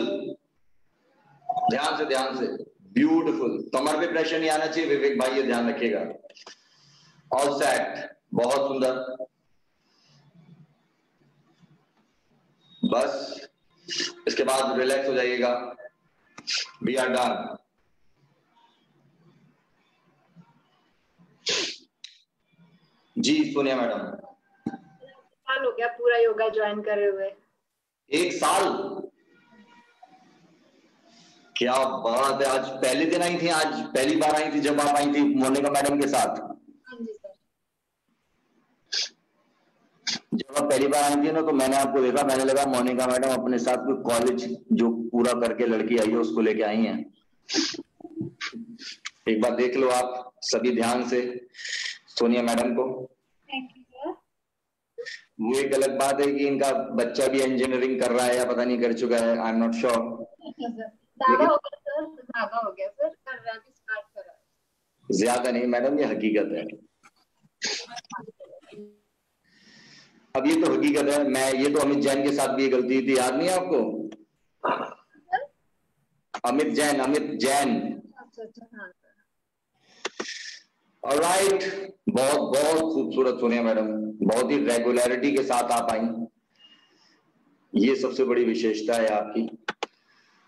ध्यान से ब्यूटीफुल, कमर पे प्रेशर नहीं आना चाहिए विवेक भाई, ये ध्यान रखिएगा, ऑल सेट, बहुत सुंदर, बस इसके बाद रिलैक्स हो जाइएगा, वी आर डन। जी सोनिया मैडम, साल हो गया पूरा योगा ज्वाइन करे हुए। 1 साल, क्या बात है, आज पहले दिन आई थी, आज पहली बार आई थी जब आप आई थी मोनिका मैडम के साथ? हाँ जी सर। जब आप पहली बार आई थी ना तो मैंने आपको देखा, मैंने लगा मोनिका मैडम अपने साथ कोई कॉलेज जो पूरा करके लड़की आई है उसको लेके आई हैं। एक बार देख लो आप सभी ध्यान से सोनिया मैडम को। Thank you sir. वो एक अलग बात है कि इनका बच्चा भी इंजीनियरिंग कर रहा है या पता नहीं कर चुका है, आई एम नॉट श्योर। ज्यादा हो गया सर, ज्यादा हो गया सर, कर रहा भी स्टार्ट करा। ज्यादा नहीं मैडम, ये हकीकत है। अब ये तो हकीकत है, मैं ये तो अमित जैन के साथ भी ये गलती थी, याद नहीं है आपको? अमित जैन, अमित जैन। अच्छा हाँ सर। ऑलराइट, बहुत बहुत खूबसूरत सोनिया मैडम, बहुत ही रेगुलरिटी के साथ आप आई, ये सबसे बड़ी विशेषता है आपकी।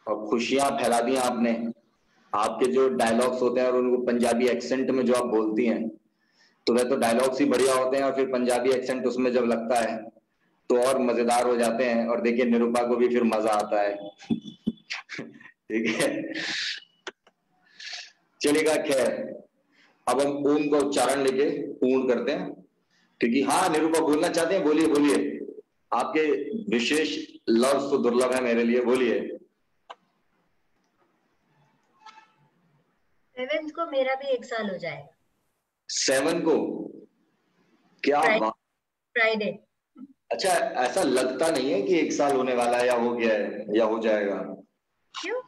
और खुशियां फैला दी आपने, आपके जो डायलॉग्स होते हैं और उनको पंजाबी एक्सेंट में जो आप बोलती हैं, तो वह तो डायलॉग्स ही बढ़िया होते हैं और फिर पंजाबी एक्सेंट उसमें जब लगता है तो और मजेदार हो जाते हैं। और देखिए निरूपा को भी फिर मजा आता है। ठीक है, चलेगा। खैर अब हम ओम का उच्चारण लेके पूर्ण करते हैं, क्योंकि हाँ निरूपा बोलना चाहते हैं, बोलिए बोलिए, आपके विशेष लफ्ज तो दुर्लभ है मेरे लिए, बोलिए। 7 को मेरा भी 1 साल हो जाएगा। 7 को? क्या बात, फ्राइडे। अच्छा, ऐसा लगता नहीं है कि 1 साल होने वाला है या हो गया है या हो जाएगा। क्यों?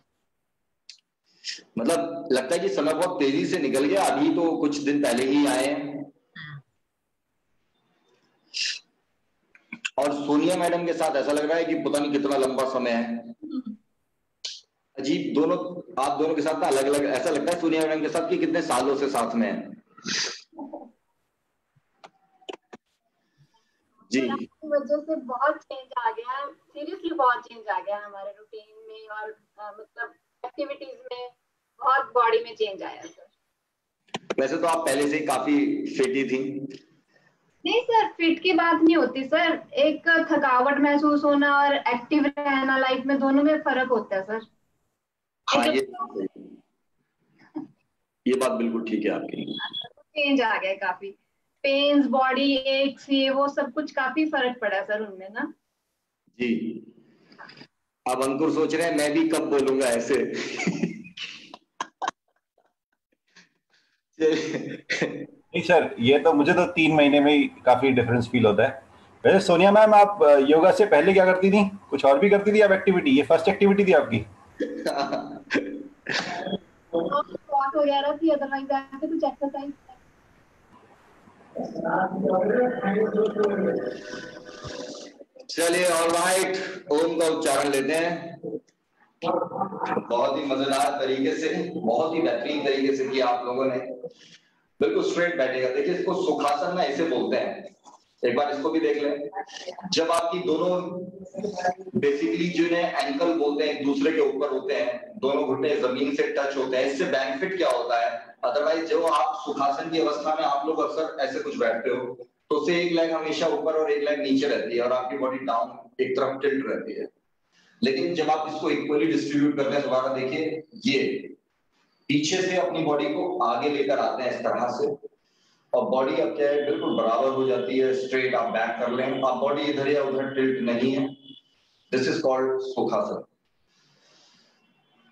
मतलब लगता है कि समय बहुत तेजी से निकल गया, अभी तो कुछ दिन पहले ही आए हैं। और सोनिया मैडम के साथ ऐसा लग रहा है कि पता नहीं कितना लंबा समय है। अजीब, दोनों आप दोनों के साथ ना अलग अलग ऐसा लगता है सोनिया मैडम के साथ कि कितने सालों से साथ में है। जी की वजह से बहुत चेंज आ गया है, सीरियसली बहुत चेंज आ गया है हमारे रूटीन में और मतलब एक्टिविटीज में बहुत बॉडी में चेंज आया सर। वैसे तो आप पहले से ही काफी फिट ही थी। नहीं सर, फिट की बात नहीं होती सर, एक थकावट महसूस होना और एक्टिव रहना लाइफ में, दोनों में फर्क होता है सर। हाँ ये बात बिल्कुल ठीक है आपकी। चेंज आ गया काफी, पेन्स, बॉडी एक्स, ये वो सब कुछ काफी फर्क पड़ा है सर उनमें ना। जी अब अंकुर सोच रहे हैं मैं भी कब बोलूंगा ऐसे। नहीं सर, ये तो मुझे तो 3 महीने में ही काफी डिफरेंस फील होता है। वैसे सोनिया मैम, आप योगा से पहले क्या करती थी? कुछ और भी करती थी आप एक्टिविटी? ये फर्स्ट एक्टिविटी थी आपकी? वॉक वगैरह थी, अदरवाइज ऐसे कुछ एक्सरसाइज। चलिए ऑलराइट, ओम का उच्चारण लेते हैं। बहुत ही मजेदार तरीके से, बहुत ही बेहतरीन तरीके से किया आप लोगों ने। बिल्कुल स्ट्रेट बैठेगा। देखिए इसको सुखासन ना इसे बोलते हैं, एक बार इसको भी देख लें। जब आपकी दोनों बेसिकली जो है एंकल बोलते हैं एक दूसरे के ऊपर होते हैं, दोनों घुटने जमीन से टच होते हैं, इससे बेनिफिट क्या होता है? अदरवाइज जो आप सुखासन की अवस्था में आप लोग अक्सर ऐसे कुछ बैठते हो तो उससे एक लेग हमेशा ऊपर और एक लेग नीचे रहती है और आपकी बॉडी डाउन एक तरफ टिल्ट रहती है। लेकिन जब आप इसको इक्वली डिस्ट्रीब्यूट करते हैं, दोबारा देखिए, ये पीछे से अपनी बॉडी को आगे लेकर आते हैं इस तरह से, और बॉडी अब क्या है बिल्कुल बराबर हो जाती है, स्ट्रेट आप बैक कर लें, आप बॉडी इधर या उधर टिल्ट नहीं है। This is called Sukhasana.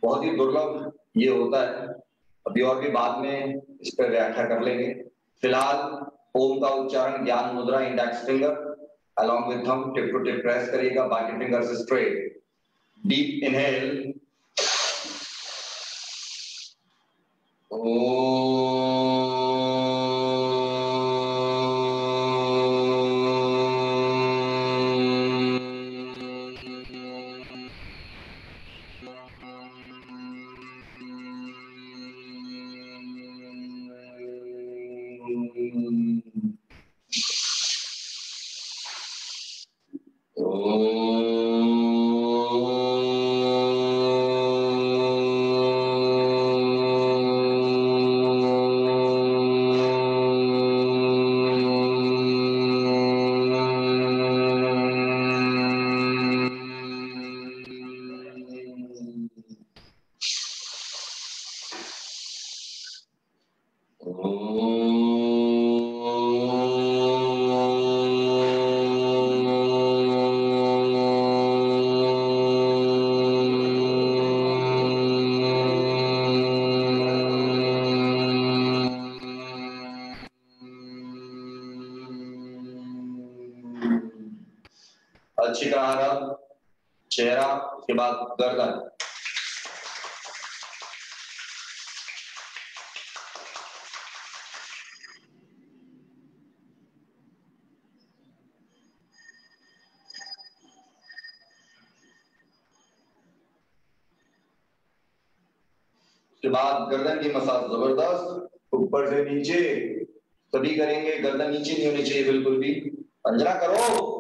बहुत ही दुर्लभ ये होता है, अभी और भी बाद में इस पर व्याख्या कर लेंगे। फिलहाल ओम का उच्चारण ज्ञान मुद्रा, index finger along with thumb tip to tip press करिएगा, बाकी फिंगर्स स्ट्रेट। डीप इनहेल, अच्छी तरह चेहरा, उसके बाद गर्दन। उसके बाद गर्दन की मसाज जबरदस्त, ऊपर से नीचे सभी करेंगे। गर्दन नीचे नहीं होनी चाहिए बिल्कुल भी, पंजरा करो।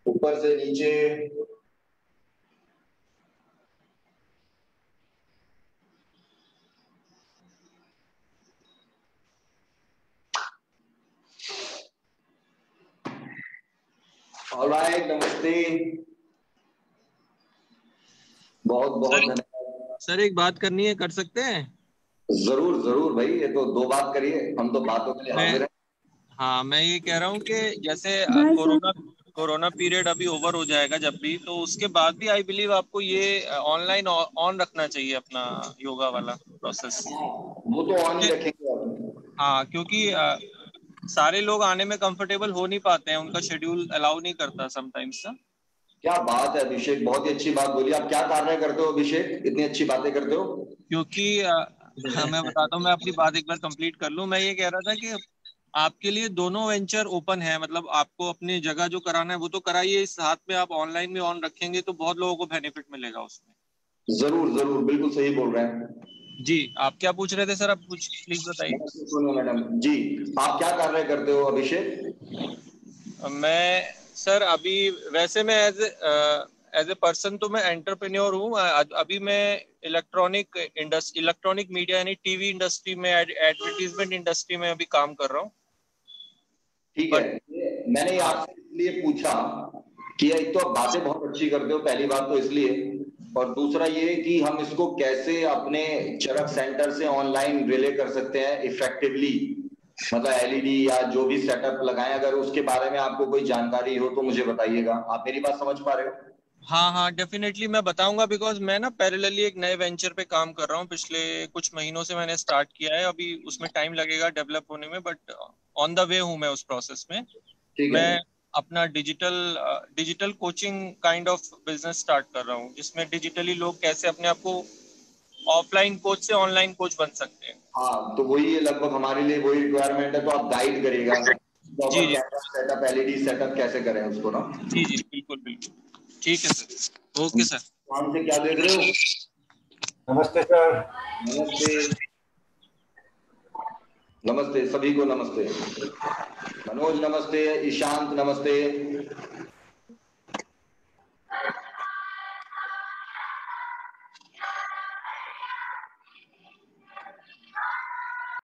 ऊपर से नीचे, ऑलराइट, नमस्ते, बहुत बहुत धन्यवाद। सर एक बात करनी है, कर सकते हैं? जरूर जरूर भाई, ये तो दो बात करिए, हम तो बातों के लिए हाजिर हैं। हाँ, मैं ये कह रहा हूँ कि जैसे कोरोना पीरियड अभी ओवर हो जाएगा जब भी, तो उसके बाद भी आई बिलीव आपको ये ऑनलाइन ऑन रखना चाहिए अपना योगा वाला प्रोसेस। वो तो ऑन ही रखेंगे। हाँ, क्योंकि सारे लोग आने में कंफर्टेबल हो नहीं पाते हैं, उनका शेड्यूल अलाउ नहीं करता समटाइम्स ना। क्या बात है अभिषेक, बहुत ही अच्छी बात बोली। आप क्या कार्य करते हो अभिषेक, इतनी अच्छी बातें करते हो? क्योंकि मैं बताता हूँ, मैं अपनी बात एक बार कंप्लीट कर लूँ। मैं ये कह रहा था कि आपके लिए दोनों वेंचर ओपन है, मतलब आपको अपनी जगह जो कराना है वो तो कराइए, साथ में आप ऑनलाइन में ऑन रखेंगे तो बहुत लोगों को बेनिफिट मिलेगा उसमें। जरूर जरूर, बिल्कुल सही बोल रहे हैं। जी, आप क्या पूछ रहे थे सर? आप कुछ प्लीज बताइए। सुनो मैडम जी, आप क्या कार्य करते हो अभिषेक? मैं सर अभी वैसे मैं एज ए पर्सन तो मैं एंटरप्रेन्योर हूँ। अभी मैं इलेक्ट्रॉनिक मीडिया यानी टीवी इंडस्ट्री में, एडवर्टीजमेंट इंडस्ट्री में अभी काम कर रहा हूँ। ठीक है, मैंने आपसे इसलिए पूछा कि एक तो आप बातें बहुत अच्छी करते हो, पहली बात तो इसलिए, और दूसरा ये कि हम इसको कैसे अपने चरक सेंटर से ऑनलाइन रिले कर सकते हैं इफेक्टिवली, मतलब एलईडी या जो भी सेटअप लगाएं, अगर उसके बारे में आपको कोई जानकारी हो तो मुझे बताइएगा। आप मेरी बात समझ पा रहे हो? हाँ हाँ, डेफिनेटली मैं बताऊंगा, बिकॉज मैं ना पैरेलली एक नए वेंचर पे काम कर रहा हूँ। पिछले कुछ महीनों से मैंने स्टार्ट किया है, अभी उसमें टाइम लगेगा डेवलप होने में, बट ऑन द वे हूँ मैं उस प्रोसेस में। मैं अपना digital coaching kind of business start कर रहा हूँ, जिसमें डिजिटली लोग कैसे अपने आप को ऑफलाइन कोच से ऑनलाइन कोच बन सकते हैं। हाँ, तो वही लगभग हमारे लिए वही रिक्वायरमेंट है, तो आप गाइड करिएगा जी सेटअप, एलईडी सेटअप कैसे करें उसको ना। जी जी बिल्कुल बिल्कुल, ठीक है सर, ओके सर। वहां से क्या देख रहे हो? नमस्ते सर। नमस्ते, नमस्ते सभी को, नमस्ते। मनोज नमस्ते, ईशांत नमस्ते,